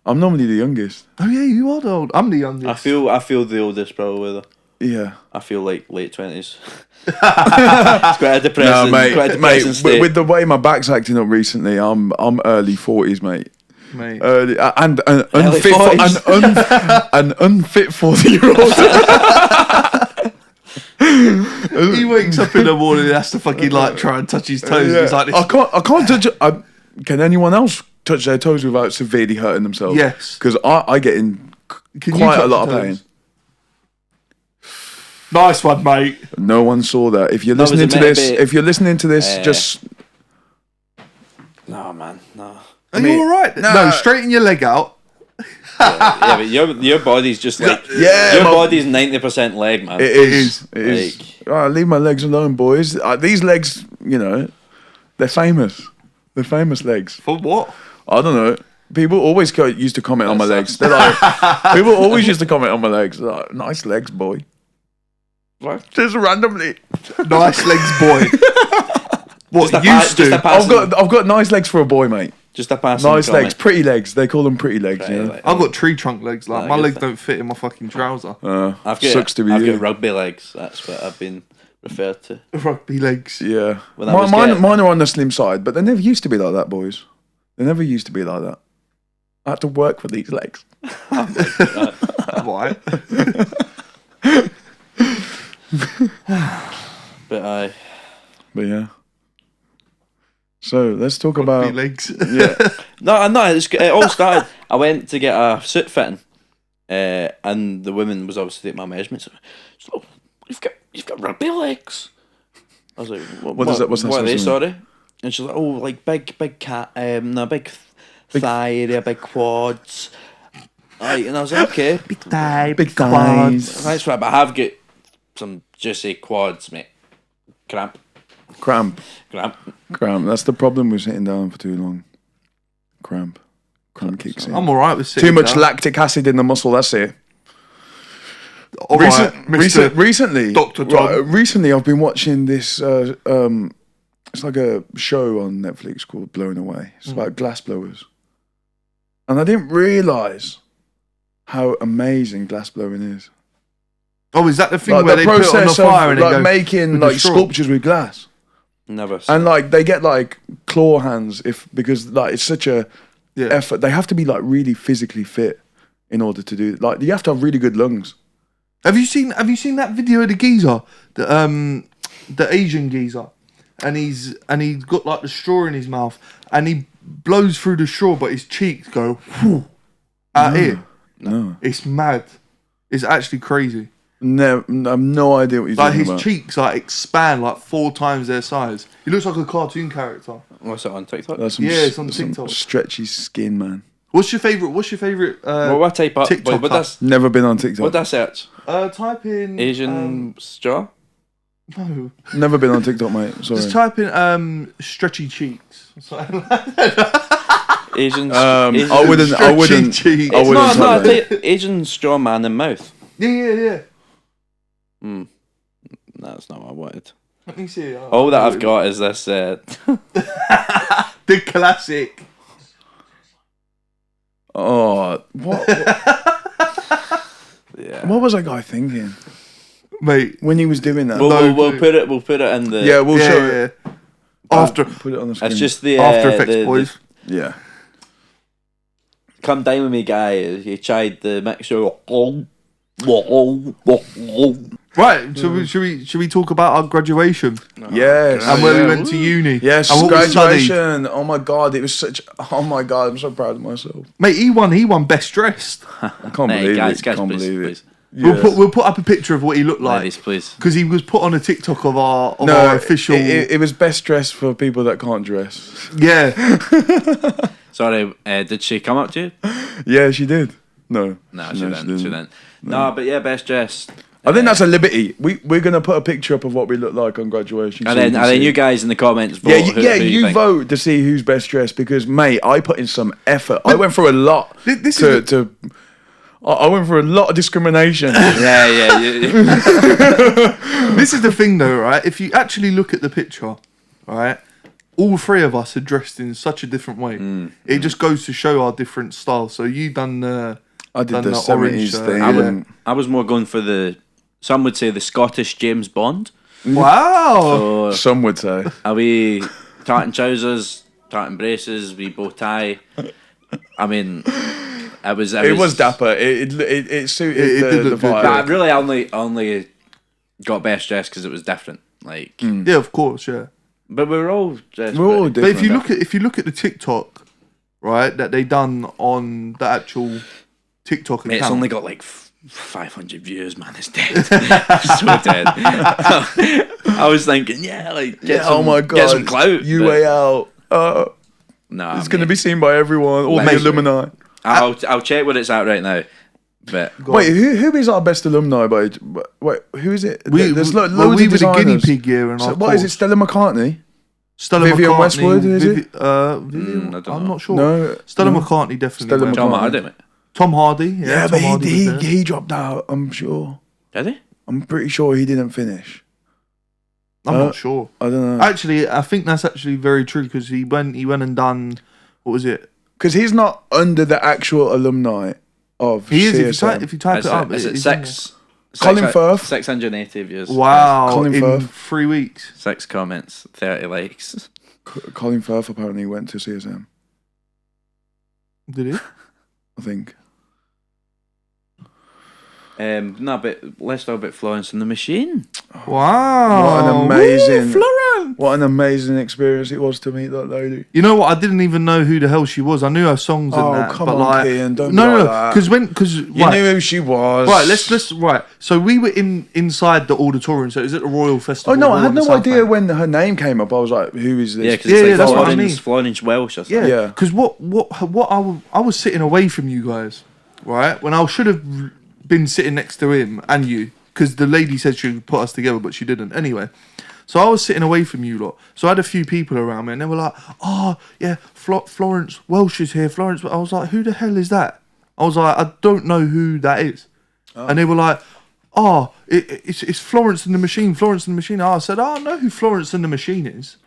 I'm normally the youngest. Oh yeah, you are the old. I'm the youngest. I feel the oldest probably though. Yeah. I feel like late 20s. It's quite a depressing, No, quite a depressing state. with the way my back's acting up recently, I'm early 40s, mate. Mate. Early and Early unfit 40s. an unfit 40-year-old. He wakes up in the morning and has to fucking like try and touch his toes. Yeah. He's like, this. I can't touch it. Can anyone else touch their toes without severely hurting themselves? Yes. Because I get in Can you quite a touch lot of your pain. toes? Nice one, mate. No one saw that. If you're No, was listening it to meant to this, be- just No, man, no. Are mean, you all right? no. No, straighten your leg out. Yeah, but your body's just like Yeah, your my- body's 90% leg, man. it is. It Like- is. Leave my legs alone, boys. These legs, they're famous. They're famous legs. For what? I don't know. People always used to comment on my legs. They're like, people always used to comment on my legs. They're like, nice legs, boy. What? Just randomly. Nice legs, boy. What Just a used just to? a passing- I've got nice legs for a boy, mate. Just a passing Nice comment. legs, pretty legs. They call them pretty legs. Right, Yeah. like- I've got tree trunk legs. Like No, my good legs thing. don't fit in my fucking trouser. I've got sucks to be I've you. got rugby legs. That's what I've been referred to. Rugby legs. Yeah. When I was Mine getting- are on the slim side, but they never used to be like that, boys. They never used to be like that. I had to work for these legs. right. But But yeah. So let's talk Rugby about legs. yeah. no, it all started. I went to get a suit fitting, and the woman was obviously taking my measurements. So you've got rugby legs. I was like, what does that- what's that what are they? supposed to Sorry. And she's like, oh, like big cat, big thigh area, big quads. Right, and I was like, okay, Big thigh, Big quads. thighs. that's right, but I have got some juicy quads, mate. Cramp. Cramp. That's the problem with sitting down for too long. Cramp kicks in. I'm alright with sitting Too much down. lactic acid in the muscle. That's it. All right, Mr. Recently, Dr. Tom. recently I've been watching this. It's like a show on Netflix called Blown Away. It's about glass blowers, and I didn't realise how amazing glass blowing is. Oh, is that the thing Like where the they put it on the process fire of and it like goes making with the like straw? sculptures with glass, Never. and like they get like claw hands because like it's such a Yeah. effort. They have to be like really physically fit in order to do. Like you have to have really good lungs. Have you seen that video of the geezer, the Asian geezer, and he's got like the straw in his mouth and he blows through the straw, but his cheeks go whew, out here. No, It's mad. It's actually crazy. no, I have no idea what he's Like talking his about. cheeks like expand like 4 times their size. He looks like a cartoon character. What's it on TikTok? That's some, Yeah, it's on that's some TikTok. stretchy skin, man. What's your favorite? Well, what type up? TikTok What that's Never been on TikTok. what that search? Type in Asian straw. No, Never been on TikTok, mate. Sorry. just type in stretchy cheeks. Asian. I Asian wouldn't. I wouldn't. cheeks. I It's wouldn't. not type that. Asian straw man in mouth. Yeah. No, that's not what I wanted. Let me see. All that I've got is this. The classic. Oh, what? Yeah. What was that guy thinking Mate. when he was doing that? We'll put it. We'll put it in the. Yeah, we'll show it. Yeah. After Put it on the screen. It's just the After Effects boys. Yeah. Come down with me, guy. He tried the mixture. Right, should we talk about our graduation Yes. and where we went to uni? Yes. and what we studied? Graduation. Oh my god, it was such. Oh my god, I'm so proud of myself. Mate, he won best dressed. I can't Hey, believe guys, it. guys, Can't please, believe please. it. Yes. We'll put up a picture of what he looked like Ladies, please. because he was put on a TikTok of our official. It was best dressed for people that can't dress. Yeah, Sorry, did she come up to you? Yeah, she did. No. No, she didn't. No, but yeah, best dressed. I think that's a liberty. We're gonna put a picture up of what we look like on graduation. And so then, you and can then see. you guys in the comments vote. Yeah, who you think. vote to see who's best dressed because, mate, I put in some effort. I went through a lot This to, is to. I went through a lot of discrimination. Yeah. this is the thing though, right? If you actually look at the picture, right, all 3 of us are dressed in such a different way. It just goes to show our different styles. So you done the. I did done the orange 70s shirt. thing. Yeah. I was more going for the. Some would say the Scottish James Bond. Wow. So Some would say. are we tartan trousers, tartan braces, we bow tie? I mean, it was dapper. It suited It did the look good, vibe. But I really only got best dressed because it was different. Like, Yeah, of course, yeah. but we were all dressed. We're all pretty- different. But if you look at the TikTok, right, that they done on the actual TikTok account. Mate, it's only got like 500 views, man. It's dead. It's so dead. I was thinking, get some, oh my god, get some clout. You but way out. no, It's going to be seen by everyone, all the Mate. alumni. I'll check what it's at right now. But Wait, who is our best alumni? Wait, who is it? we There's were loads the of guinea designers. pig year in So our what is it? course. Stella McCartney? Stella Vivian McCartney, Westwood, is it? Vivian, I don't I'm know. not sure. No, Stella no. McCartney definitely. Stella went. Tom McCartney. Hardy, mate. Tom Hardy. Yeah, Yeah, but Tom Hardy was there. he dropped out. I'm sure. Did he? I'm pretty sure he didn't finish. I'm not sure. I don't know. Actually, I think that's actually very true because he went and done what was it? Because he's not under the actual alumni of He is CSM. if you type it up. Is it it's in six? Colin Firth. 680 views. there. Wow, Colin in Firth. 3 weeks. 6 comments, 30 likes. Colin Firth apparently went to CSM. Did he? I think. No, but let's talk about Florence and the Machine. Wow. What an amazing- Florence. What an amazing experience it was to meet that lady. You know what? I didn't even know who the hell she was. I knew her songs and Oh, that. come but on, like, Kian, don't no, be no, like no. that. Because You knew who she was. Right, let's right. So we were inside the auditorium. So is it the Royal Festival? Oh no, I Hall had in no South idea Bank? when her name came up. I was like, "Who is this?" Yeah, because Yeah, it's yeah, like that's what I Florence, mean. Florence Welsh or something. Yeah, Yeah. because what I was sitting away from you guys, right? When I should have been sitting next to him and you, because the lady said she would put us together, but she didn't. Anyway, so I was sitting away from you lot. So I had a few people around me, and they were like, "Oh yeah, Florence Welsh is here." Florence, I was like, "Who the hell is that?" I was like, "I don't know who that is," and they were like, "Oh, it's Florence and the Machine. Florence and the Machine." I said, "Oh, I know who Florence and the Machine is."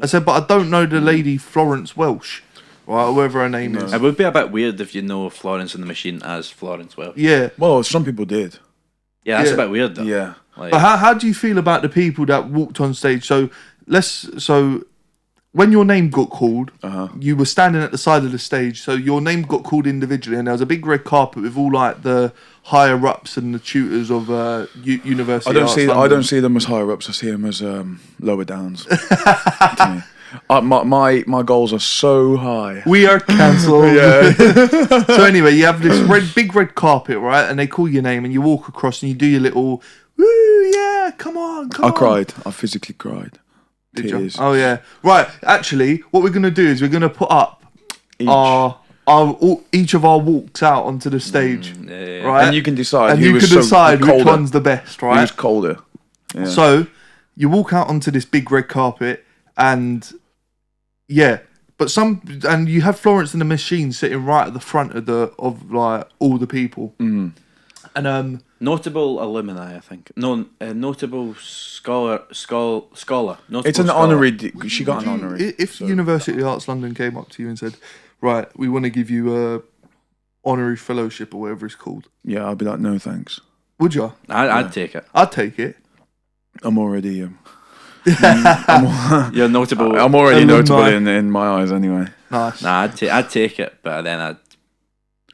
I said, "But I don't know the lady Florence Welsh, right? Whoever her name is." It would be a bit weird if you know Florence and the Machine as Florence Welsh. Yeah. Well, some people did. Yeah, that's Yeah. a bit weird though. Yeah. Like, But how do you feel about the people that walked on stage? So when your name got called, you were standing at the side of the stage. So your name got called individually, and there was a big red carpet with all like the higher ups and the tutors of University. I don't Arts see. London. I don't see them as higher ups. I see them as lower downs. To me. My goals are so high. We are cancelled. Yeah. So anyway, you have this big red carpet, right? And they call your name, and you walk across, and you do your little, woo, yeah, come on. I cried. I physically cried. Did you? Tears. Oh yeah. Right. Actually, what we're gonna do is we're gonna put up Each. each of our walks out onto the stage, yeah. right? And you can decide. And who you was can decide which colder. one's the best, Who right? was colder. Yeah. So you walk out onto this big red carpet, and yeah, but you have Florence and the Machine sitting right at the front of like all the people, and notable alumni, I think. No, notable scholar. Notable It's an scholar. honorary. She got an honorary. if University of Arts London came up to you and said, "Right, we want to give you a honorary fellowship or whatever it's called," Yeah, I'd be like, no thanks. would you? I'd take it. I'd take it. I'm already. You're notable. I'm already Alumni. notable in my eyes anyway. Nice. Nah, I'd take it, but then I'd.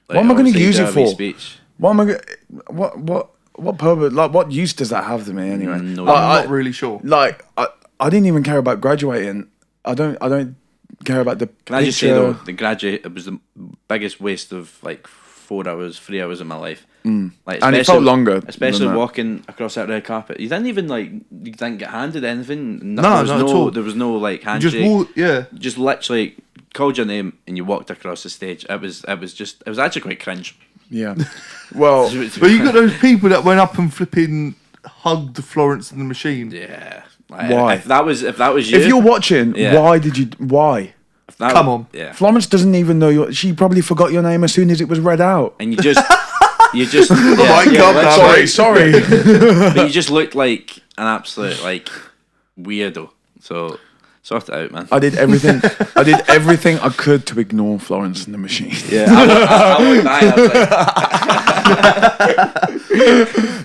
What am I gonna obviously use do it a wee for? Speech. What am I? What purpose? Like, what use does that have to me anyway? No. Like, I'm not really sure. Like, I didn't even care about graduating. I don't care about the. Can I just say though, the graduate, it was the biggest waste of like 3 hours of my life. Like, And it felt longer. especially than that. walking across that red carpet. You didn't even you didn't get handed anything. No, there was not at all. There was no like You just handshake. yeah. Just literally called your name and you walked across the stage. It was actually quite cringe. Yeah. Well, But you got those people that went up and flipping hugged Florence and the Machine. Yeah. Like, Why? If that was you, if you're watching, Yeah. why did you? Why? if that Come was- on. Yeah. Florence doesn't even know your. She probably forgot your name as soon as it was read out. And you just yeah, my God, literally. Sorry. But you just looked like an absolute like weirdo. So sort it out, man. I did everything. I did everything I could to ignore Florence and the Machine. Yeah, I looked back.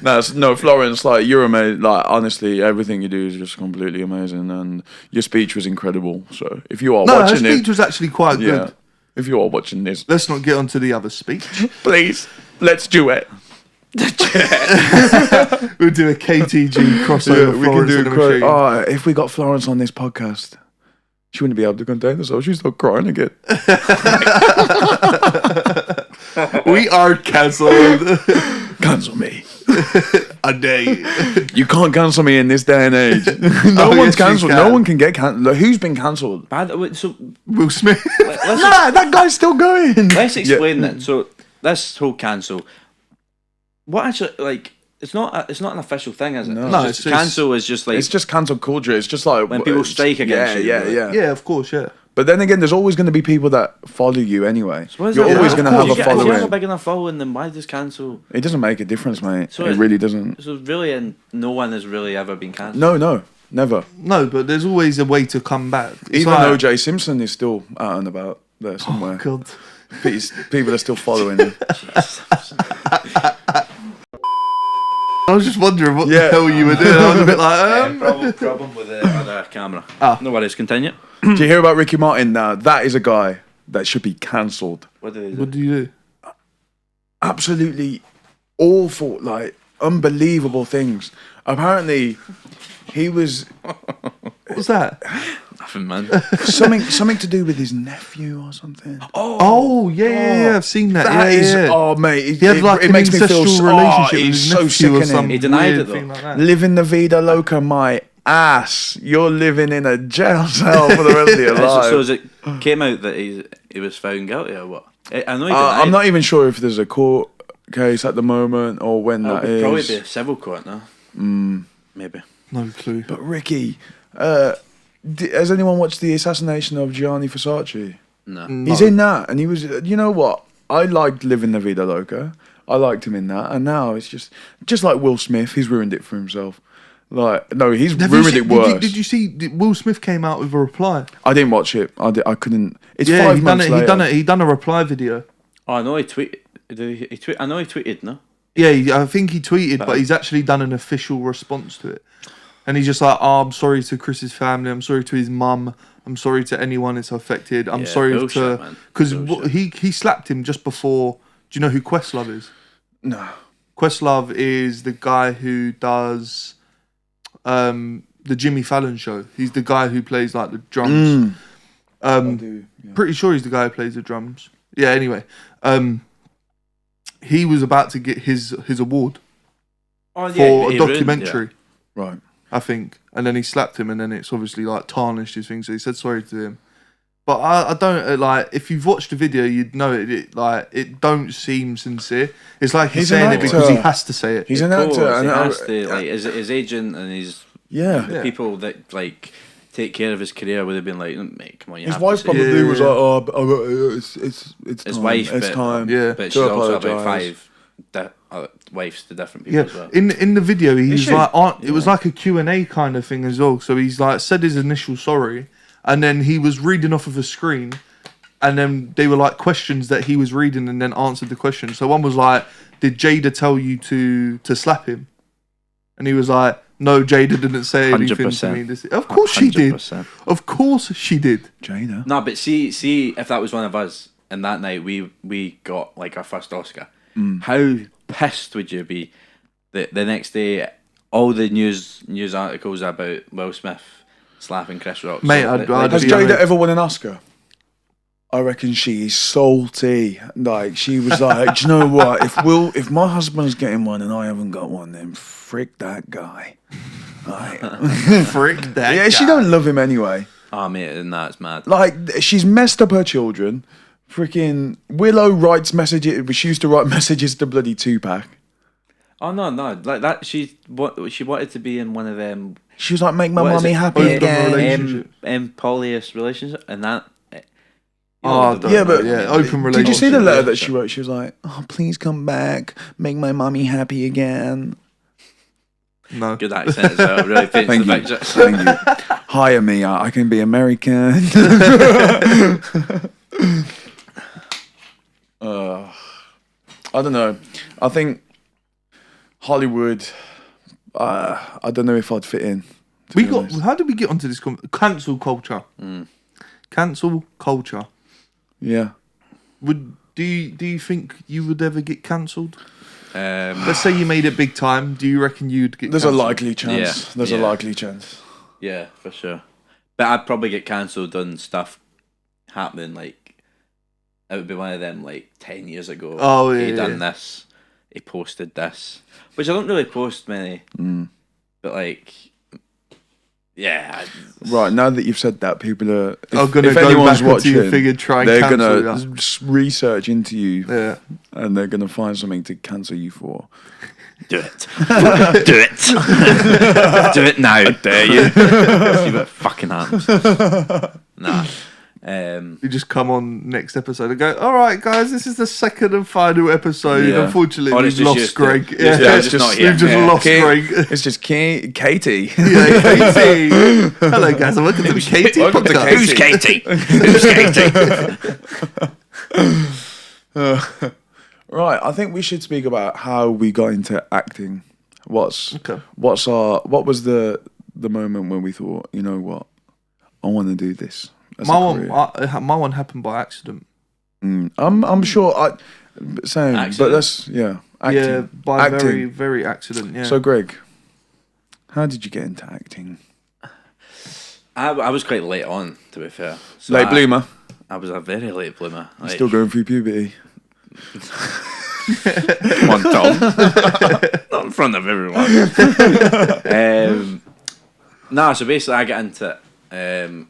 I was like, No, Florence, like, you're amazing. Like, honestly, everything you do is just completely amazing, and your speech was incredible. So if you are No, her watching speech it, was actually quite yeah, good. if you are watching this, Let's not get onto the other speech. please let's do it. We'll do a KTG crossover. Florence and the Machine. Oh, if we got Florence on this podcast, she wouldn't be able to contain herself. She'd start crying again. We are cancelled. Cancel me. A day. You can't cancel me in this day and age. No Oh, one's yes, you cancelled. can. No one can get cancelled. Like, who's been cancelled? by the way, so Will Smith. Nah, that guy's still going. let's explain that. So this whole cancel, what actually like? It's not an official thing, is it? No. No, Just it's- cancel is just like It's just cancel culture. It's just like When people strike against you, Yeah, like- yeah. Yeah, of course, yeah. But then again, there's always going to be people that follow you anyway. So what is You're that? always Of going to course, have a if you have a following. big enough following, then why just cancel? It doesn't make a difference, mate. So it really doesn't. So really, and no one has really ever been cancelled. No, never. No, but there's always a way to come back. It's Even like- OJ Simpson is still out and about there somewhere. God. People are still following him. I was just wondering what Yeah. the hell you were doing. I was a bit like, Problem with the other camera. Ah. No worries, continue. Do you hear about Ricky Martin now? That is a guy that should be cancelled. What do they do? What do you do? Absolutely awful, like unbelievable things. Apparently, he was What was that? Nothing, man. something to do with his nephew or something. Oh, yeah, I've seen that. That is, yeah. oh mate, He had like an incestual relationship with his so nephew or sickening. some He denied weird it, though. thing like that. Living the vida loca, my ass. You're living in a jail cell for the rest of your life. So as it came out that he was found guilty or what? I know he denied. I'm not even sure if there's a court case at the moment or when that is. Probably be a civil court now. Maybe. No clue. But Ricky, has anyone watched the assassination of Gianni Versace? No. He's in that, and he was. You know what? I liked Living the Vida Loca. I liked him in that, and now it's just like Will Smith. He's ruined it for himself. Like, no, he's ruined it worse. Did you see? Will Smith came out with a reply. I didn't watch it. I couldn't. It's Yeah, 5 months later. He done a reply video. Oh, I know he tweeted. I know he tweeted. No. Yeah, I think he tweeted, but But- he's actually done an official response to it. And he's just like, oh, I'm sorry to Chris's family. I'm sorry to his mum. I'm sorry to anyone it's affected. I'm Yeah, sorry bullshit, to... man. Because Bullshit. he slapped him just before... Do you know who Questlove is? No. Questlove is the guy who does the Jimmy Fallon show. He's the guy who plays like the drums. Pretty sure he's the guy who plays the drums. Yeah, anyway. He was about to get his award Oh, yeah, for he a ruined- documentary. Right. I think, and then he slapped him, and then it's obviously like tarnished his thing. So he said sorry to him, but I don't like. If you've watched the video, you'd know it don't seem sincere. It's like he's He's an saying it actor. because he has to say it. He's an Of course, actor, he and has to, like his agent and his yeah. the people that like take care of his career would have been like, mate, come on, you His have wife to say probably Yeah. was like, "Oh, it's his time. wife, It's but, time." Yeah. but To she's also about apologise. 5 wives to different people Yeah, as well. in the video, he's should, like, it was like a Q&A kind of thing as well. So he's like said his initial sorry, and then he was reading off of a screen, and then they were like questions that he was reading, and then answered the question. So one was like, "Did Jada tell you to slap him?" And he was like, "No, Jada didn't say anything to 100%. me." Of course she did. 100%. Of course she did. Jada. No, but see if that was one of us, and that night we got like our first Oscar. How pissed would you be the next day? All the news articles about Will Smith slapping Chris Rock. Mate, So, I'd Has be Jada honest. ever won an Oscar? I reckon she's salty. Like she was like, do you know what? If my husband's getting one and I haven't got one, then frick that guy. Like, Frick that. yeah, she guy. don't love him anyway. oh mate, and that's mad. Like she's messed up her children. Freaking Willow writes messages. She used to write messages to bloody Tupac. Oh no, like that. She wanted to be in one of them. She was like, "Make my What is mommy it? happy Open again." relationship. Polyus relationship, and that. Oh, I don't Yeah, know. but yeah, open relationship. Did you see the letter that yeah. she wrote? She was like, "Oh, please come back, make my mommy happy again." No. Good accent as well. Really paints Thank the you. picture. Thank you. Hire me. I can be American. I don't know. I think Hollywood. I don't know if I'd fit in. to We be got. honest. How did we get onto this? Cancel culture. Cancel culture. Yeah. Do you think you would ever get cancelled? Um, Let's say you made it big time. Do you reckon you'd get? There's a cancelled? likely chance. Yeah, There's a yeah. likely chance. yeah, for sure. But I'd probably get cancelled on stuff happening like. It would be one of them like 10 years ago. Oh, yeah, He done yeah. this. He posted this, which I don't really post many. But like, yeah. Right, now that you've said that, people are. I'm gonna if go anyone's back onto your watching, thing and try and they're cancel gonna you. research into you, Yeah. and they're gonna find something to cancel you for. Do it. Do it. Do it now. I dare you. See what fucking happens. Nah. You just come on next episode and go, all right, guys, this is the second and final episode. Yeah. Unfortunately, Or it's we've just lost used to- Greg. just- yeah, it's just not here. We've just Yeah. lost Greg. It's just Katie. Yeah, Katie. Hello, guys, and welcome to the Katie Welcome to podcast. Katie. Who's Katie? Right, I think we should speak about how we got into acting. What was the moment when we thought, you know what, I want to do this. as a career? My one happened by accident. I'm sure. Same, Accident. but that's Acting. Yeah, by Acting. very, very accident. Yeah. So, Greg, how did you get into acting? I was quite late on, to be fair. So Late bloomer. I was a very late bloomer. Like, Still going through puberty. come on, Tom. Not in front of everyone. So basically I got into it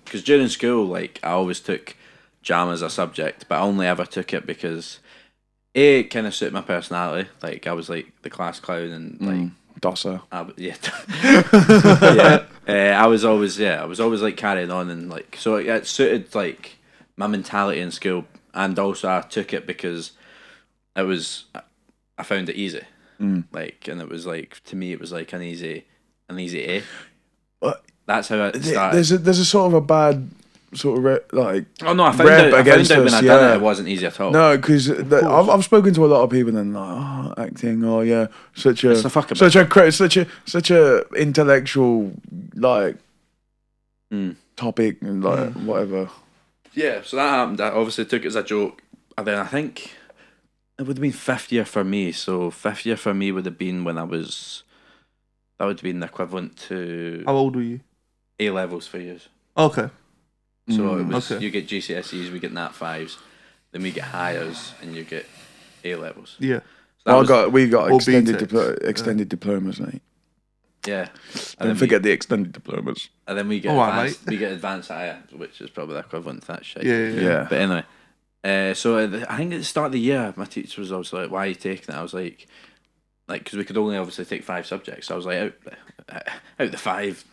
because during school, like, I always took drama as a subject, but I only ever took it because it kind of suited my personality. Like, I was like the class clown and like Dosser. I was always like carrying on, and like, so it suited like my mentality in school, and also I took it because I found it easy, like, and it was like, to me it was like an easy A. That's how it started. There's a sort of a bad sort of oh no, I found out when I done it wasn't easy at all. No, because I've spoken to a lot of people and like, acting, such a intellectual like topic and like whatever. Yeah, so that happened. I obviously took it as a joke, and then I think it would have been fifth year for me. So fifth year for me would have been when that would have been the equivalent to How old were you? A levels for years. Okay. So it was, okay. you get GCSEs, we get Nat 5s, then we get higher,s and you get A levels. Yeah. So we got BTECs. extended diplomas, mate. Yeah. And Don't forget the extended diplomas. And then we get advanced higher, which is probably the equivalent to that shit. Yeah. But anyway, so I think at the start of the year, my teacher was also like, "Why are you taking it?" I was like, because we could only obviously take 5 subjects. So I was like, out the 5.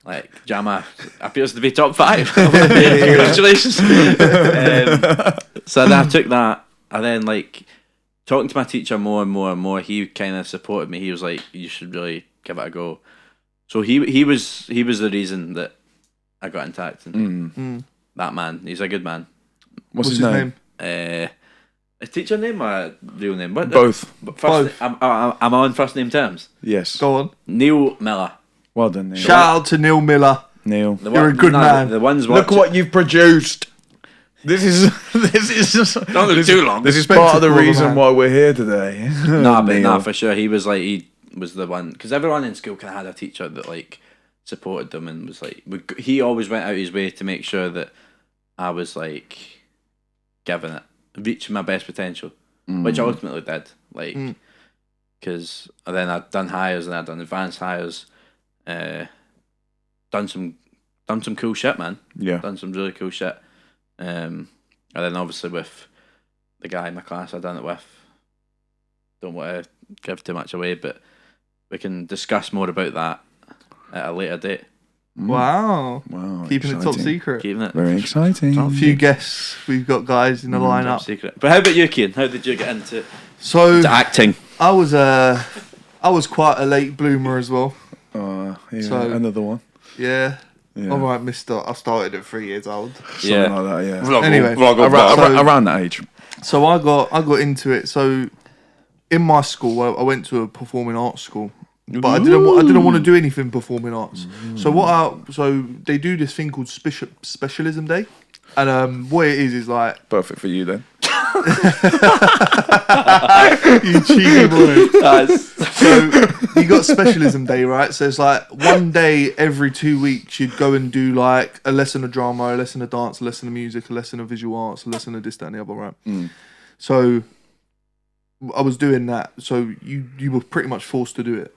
Like, drama appears to be top 5. Congratulations. So then I took that, and then like talking to my teacher more and more and more, he kind of supported me. He was like, "You should really give it a go." So he was the reason that I got into acting. That man, he's a good man. What's his name? A teacher name or a real name? Both. Both. I'm on first name terms. Yes. Go on. Neil Miller. Well done, Neil. Shout out to Neil Miller. Neil. You're a good man. The ones Look what you've produced. This is don't look too long. This is part of the reason why we're here today. No, for sure. He was the one, because everyone in school kind of had a teacher that like supported them and was like, he always went out his way to make sure that I was like giving it, reaching my best potential, which I ultimately did. Like, because then I'd done hires and I'd done advanced hires, done some cool shit, man. Yeah, done some really cool shit. And then obviously with the guy in my class I done it with, don't want to give too much away, but we can discuss more about that at a later date. Wow. Keeping exciting. it top secret. Keeping it Very exciting. A few guests. We've got guys in the top lineup. secret. But how about you, Cian? How did you get into acting? I was quite a late bloomer as well. Another one. Yeah. All right, mister. I started at 3 years old. Something like that, yeah. Anyway, around that age. So I got into it. So in my school, I went to a performing arts school, but I didn't want to do anything performing arts. So so they do this thing called specialism day, and what it is like Perfect for you then. you cheeky boy. So you got specialism day, right? So it's like one day every 2 weeks you'd go and do like a lesson of drama, a lesson of dance, a lesson of music, a lesson of visual arts, a lesson of this, that, and the other, right? So I was doing that. So you were pretty much forced to do it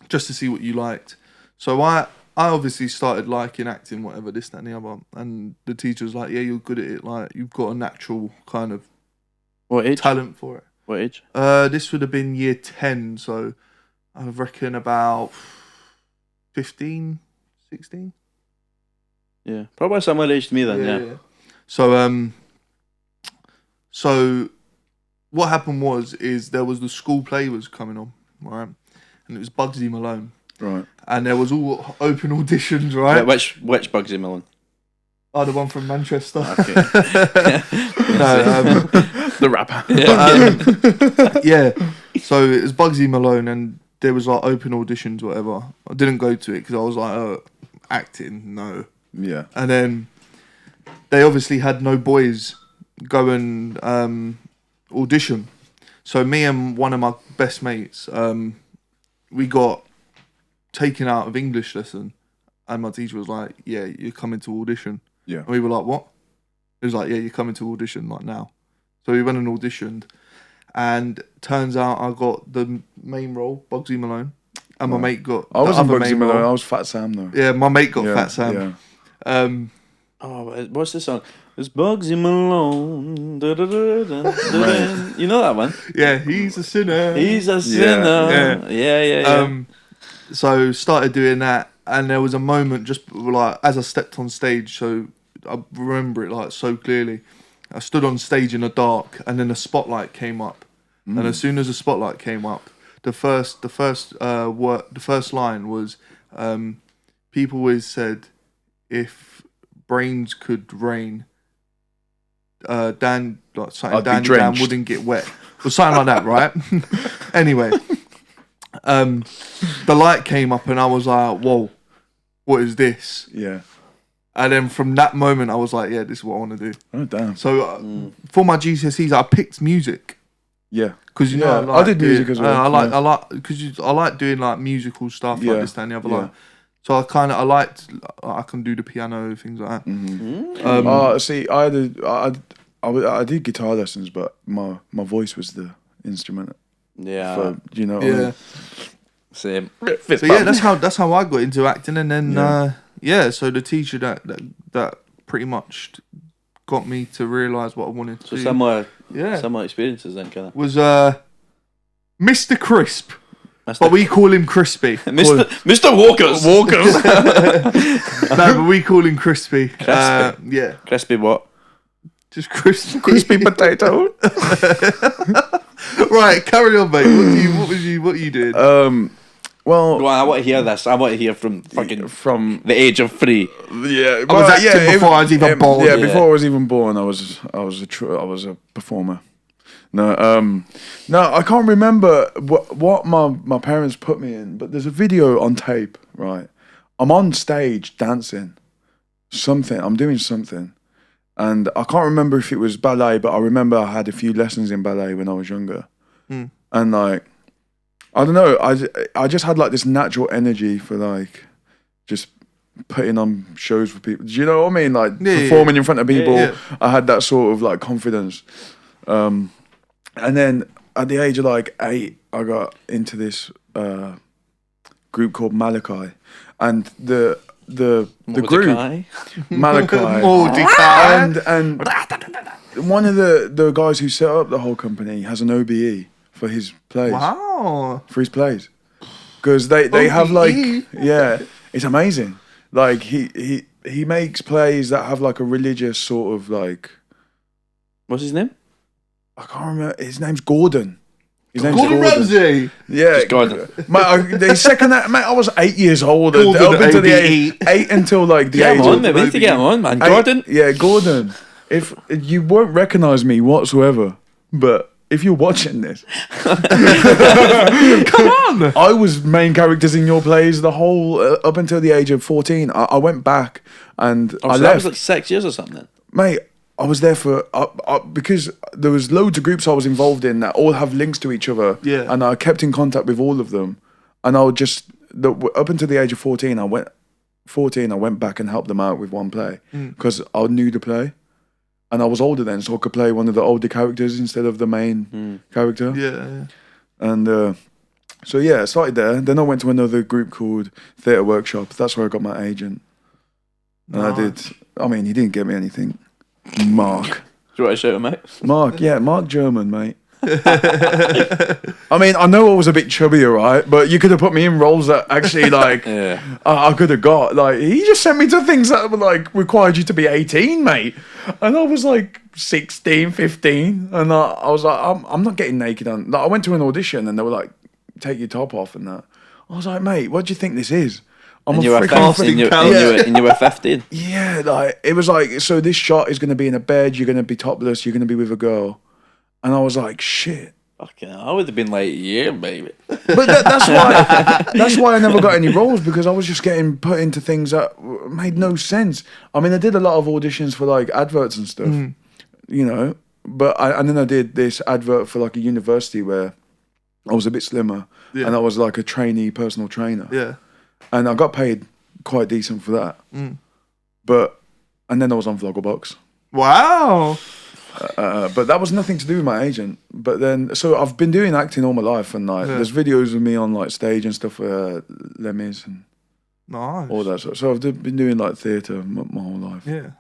just to see what you liked. So I obviously started liking acting, whatever, this, that, and the other. And the teacher was like, "Yeah, you're good at it. Like, you've got a natural kind of talent for it." What age? This would have been year 10, so I reckon about 15, 16. Yeah, probably similar age to me then. Yeah. So what happened is there was the school play was coming on, right, and it was Bugsy Malone. Right. And there was all open auditions, right? Which Bugsy Malone? Oh, the one from Manchester. Okay. The rapper. Yeah. So it was Bugsy Malone, and there was like open auditions, whatever. I didn't go to it because I was like, acting, no. Yeah. And then they obviously had no boys go and audition. So me and one of my best mates, we got taken out of English lesson, and my teacher was like, "Yeah, you're coming to audition." Yeah. And we were like, "What?" He was like, "Yeah, you're coming to audition like now." So we went and auditioned, and turns out I got the main role, Bugsy Malone, and my mate got. I wasn't other Bugsy main Malone. role. I was Fat Sam though. Yeah, my mate got Yeah, Fat Sam. Yeah. Oh, what's the song? It's Bugsy Malone. Da-da-da-da-da-da. You know that one? Yeah, he's a sinner. He's a sinner. Yeah. So started doing that, and there was a moment just like as I stepped on stage. So I remember it like so clearly. I stood on stage in the dark, and then the spotlight came up. And as soon as the spotlight came up, the first line was, people always said, if brains could rain, Dan wouldn't get wet, or something like that, right? Anyway, the light came up, and I was like, "Whoa, what is this?" Yeah. And then from that moment, I was like, "Yeah, this is what I want to do." Oh damn. So for my GCSEs, I picked music. Yeah. Because I did music as well. I like doing like musical stuff like this and the other. Like, so I liked I can do the piano, things like that. See, I did guitar lessons, but my voice was the instrument. Yeah. For, you know. What I mean? Same. So yeah, that's how I got into acting, and then so the teacher that pretty much got me to realise what I wanted to do. Similar experiences then, kind of. Was Mr. Crisp. But we call him Crispy. Mr. Walkers. No, but we call him Crispy. Yeah. Crispy what? Just crispy. Crispy potato. Right, carry on, mate. What are you doing? Well, I want to hear this. I want to hear from the age of 3. Yeah, I was acting before I was even born. Yeah, before I was even born, I was a performer. No, I can't remember what my parents put me in, but there's a video on tape. Right, I'm on stage dancing, I'm doing something, and I can't remember if it was ballet, but I remember I had a few lessons in ballet when I was younger, and like, I don't know, I just had like this natural energy for like, just putting on shows for people. Do you know what I mean? Like performing in front of people. Yeah. I had that sort of like confidence. And then at the age of like 8, I got into this group called Malachi, and the group Malachi and one of the guys who set up the whole company has an OBE for his plays. Wow. For his plays, because they have like it's amazing. Like he makes plays that have like a religious sort of like. What's his name? I can't remember. His name's Gordon. Gordon Ramsay. Yeah, just Gordon. Mate, the second that, mate, I was 8 years old. Up until the age, 8 until like the age. We need to get him on, man. Gordon. Gordon. If you won't recognise me whatsoever, but if you're watching this, come on. I was main characters in your plays the whole up until the age of 14. I went back and I left. That was like 6 years or something, mate. I was there for because there was loads of groups I was involved in that all have links to each other. Yeah. And I kept in contact with all of them, and I would just up until the age of 14, I went back and helped them out with one play because I knew the play, and I was older then, so I could play one of the older characters instead of the main character. Yeah. And so I started there. Then I went to another group called Theatre Workshop. That's where I got my agent. And I did. I mean, he didn't get me anything. Mark. Do you want to shout him out? Mark German, mate. I mean, I know I was a bit chubby, right? But you could have put me in roles that actually, like, I could have got. Like, he just sent me to things that were, like, required you to be 18, mate. And I was, like, 16, 15. And I was like, I'm not getting naked. Like, I went to an audition and they were like, take your top off and that. I was like, mate, what do you think this is? And you were 15. Yeah, like it was like, so this shot is going to be in a bed, you're going to be topless, you're going to be with a girl. And I was like, shit. Fucking hell, I would have been like, yeah, baby. But that's why I never got any roles, because I was just getting put into things that made no sense. I mean, I did a lot of auditions for like adverts and stuff, you know, and then I did this advert for like a university where I was a bit slimmer, and I was like a trainee personal trainer. Yeah. And I got paid quite decent for that. And then I was on Vloggerbox. Wow. But that was nothing to do with my agent. But then, so I've been doing acting all my life, and like there's videos of me on like stage and stuff for Lemmy's and all that stuff. So I've been doing like theatre my whole life. Yeah.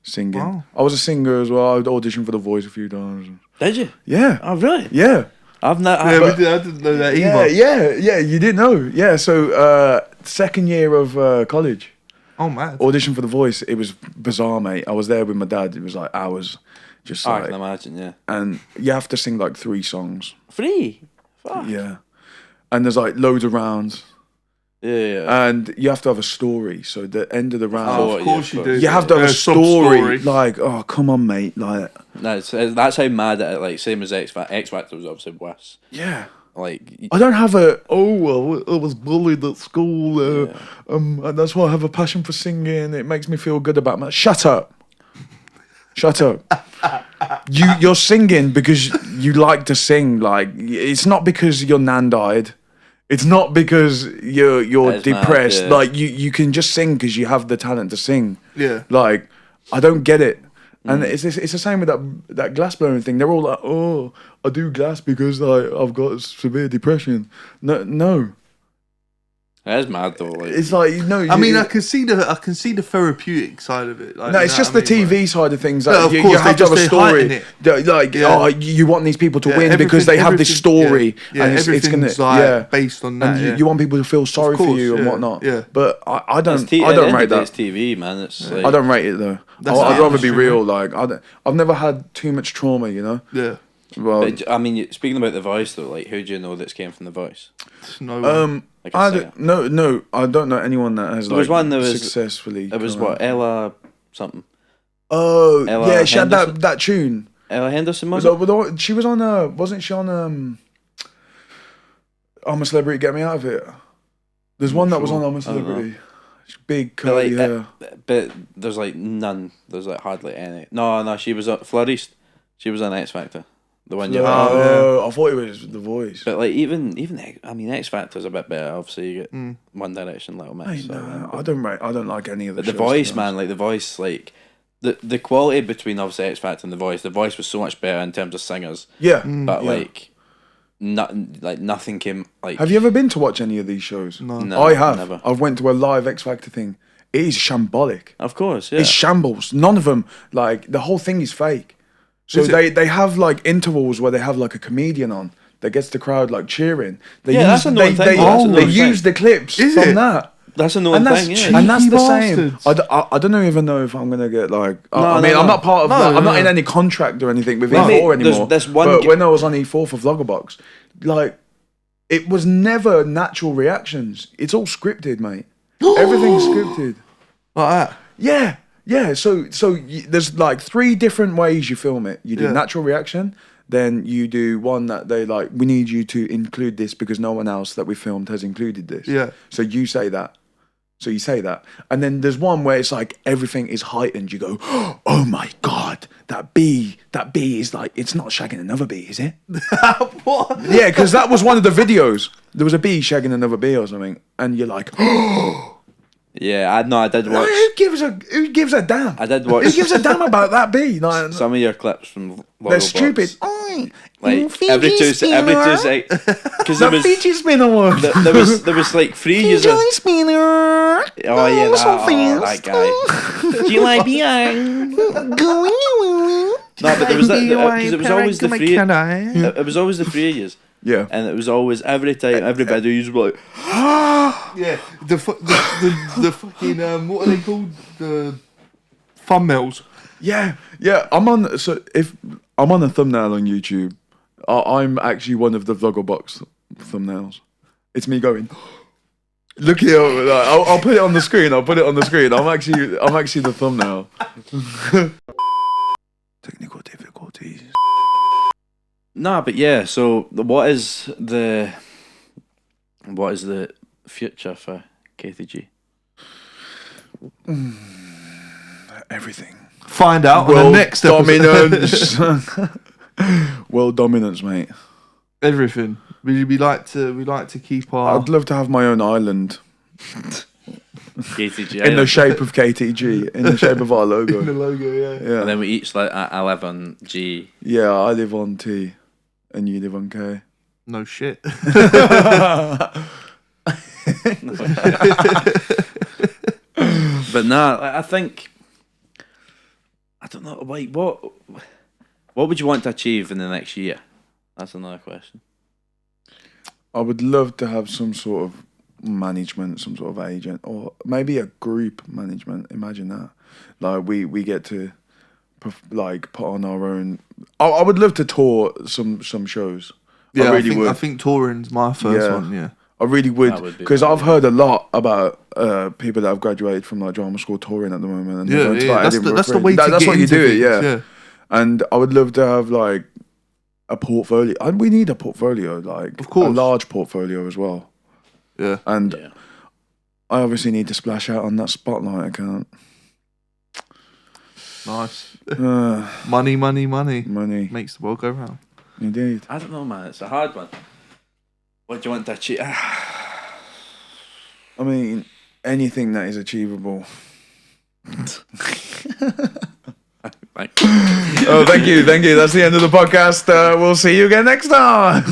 Singing. Wow. I was a singer as well. I'd auditioned for The Voice a few times. Did you? Yeah. Oh, really? Yeah. I've not. Yeah, I didn't know that either. Yeah. You didn't know. Yeah. So second year of college. Oh man. Audition for The Voice. It was bizarre, mate. I was there with my dad. It was like hours. Just I like, can imagine, yeah. and you have to sing like 3 songs. 3? Fuck. Yeah. And there's like loads of rounds. Yeah. And you have to have a story. So the end of the round. Oh, of course you do. You have to have a story. Like, oh, come on, mate. Like, no, that's how mad at it. Like, same as X Factor was obviously worse. yeah. Like, I don't have I was bullied at school, and that's why I have a passion for singing. It makes me feel good about my. Shut up. Shut up. You're singing because you like to sing. Like, it's not because your nan died. It's not because you're depressed. Mad, yeah. Like, you can just sing because you have the talent to sing. Yeah. Like, I don't get it. And it's the same with that glass blowing thing. They're all like, oh, I do glass because I've got severe depression. No. that is mad though. Like, It's like, I mean, I can see the therapeutic side of it. Like, no, it's just the TV side of things. Like, No, of you course, have they to have a just story. heighten Like, Yeah. you want these people to win because they have this story, Yeah, and it's gonna, like based on that. and you want people to feel sorry for course, you and yeah, whatnot. yeah. But I don't, at the I end don't of rate the day, that. it's TV, man. It's like, I don't rate it though. That's I'd the rather be industry, real. Like, I've never had too much trauma, you know. Yeah. Well, But, I mean, speaking about The Voice though, like, who do you know that's came from The Voice? No one. Like I say. no, I don't know anyone that has There was one that was successfully. It was come out. what, Ella something. Oh, Ella yeah, she had Henderson? that tune. Ella Henderson was Was she was on wasn't she on I'm a Celebrity, Get Me Out of It? There's one that was on I'm a Celebrity. Big curly hair. But there's like none. There's like hardly any. No, she was on Florence. She was on X Factor. The one you I thought it was The Voice. But like even I mean X Factor's a bit better. Obviously you get One Direction, Little Mix. No, I don't like any of the But The shows, Voice, to be man, like The Voice, like the quality between obviously X Factor and The Voice was so much better in terms of singers. Yeah. But like nothing came like. Have you ever been to watch any of these shows? No, I have. never. I went to a live X Factor thing. It is shambolic. Of course, yeah. It's shambles. None of them, like, the whole thing is fake. So they have like intervals where they have like a comedian on that gets the crowd like cheering. That's another thing. They use the clips from that. That's another thing, yeah. And that's the Cheeky same. I don't even know if I'm gonna get like. No, I'm not part of. I'm not in any contract or anything with E4 anymore. There's one. But when I was on E4 for Vloggerbox, like, it was never natural reactions. It's all scripted, mate. Everything's scripted. Like that. Yeah. So there's like 3 different ways you film it. You do natural reaction. Then you do one that they like, we need you to include this because no one else that we filmed has included this. Yeah. So you say that. So you say that. And then there's one where it's like everything is heightened. You go, oh my God, that bee is like, it's not shagging another bee, is it? What? Yeah, because that was one of the videos. There was a bee shagging another bee or something. And you're like, oh. Yeah, I did watch. Who gives a damn? I did watch. Who gives a damn about that bee? Like, some of your clips from they're Vloggerbox. stupid. Like every two seconds, because there The was Fidget spinner. there was like 3 years of. spinner. Oh yeah, that guy. Do you like beer? No, but there was that because it was always the 3. It was always the 3 years. Yeah. And it was always every time every video you were like, Yeah. The fucking what are they called? The thumbnails. Yeah. I'm on. So if I'm on a thumbnail on YouTube, I'm actually one of the Vloggerbox thumbnails. It's me going. Look here. Like, I'll put it on the screen. I'm actually the thumbnail. Technical difficulties. nah, but yeah. So what is the future for KTG? Everything. Find out on the next episode. Dominance. World dominance, mate. Everything. We like to keep our. I'd love to have my own island. KTG. In the shape of KTG, in the shape of our logo. In the logo, yeah. And then we each like I live on G. Yeah, I live on T, and you live on K. No shit. But nah, I think I don't know. Like what would you want to achieve in the next year? That's another question. I would love to have some sort of management, some sort of agent, or maybe a group management. Imagine that. Like we get to put on our own. I would love to tour some shows. Yeah, I really would. I think touring's my first one. Yeah, I really would, because I've heard a lot about people that have graduated from like drama school touring at the moment. And that's the way to that's get what you into do it. things, Yeah, and I would love to have like a portfolio. And we need a portfolio, like of course, a large portfolio as well. Yeah, and I obviously need to splash out on that Spotlight account. Nice. Money makes the world go round. Indeed. I don't know, man. It's a hard one. What do you want to achieve? I mean, anything that is achievable. Oh, thank you. That's the end of the podcast. We'll see you again next time.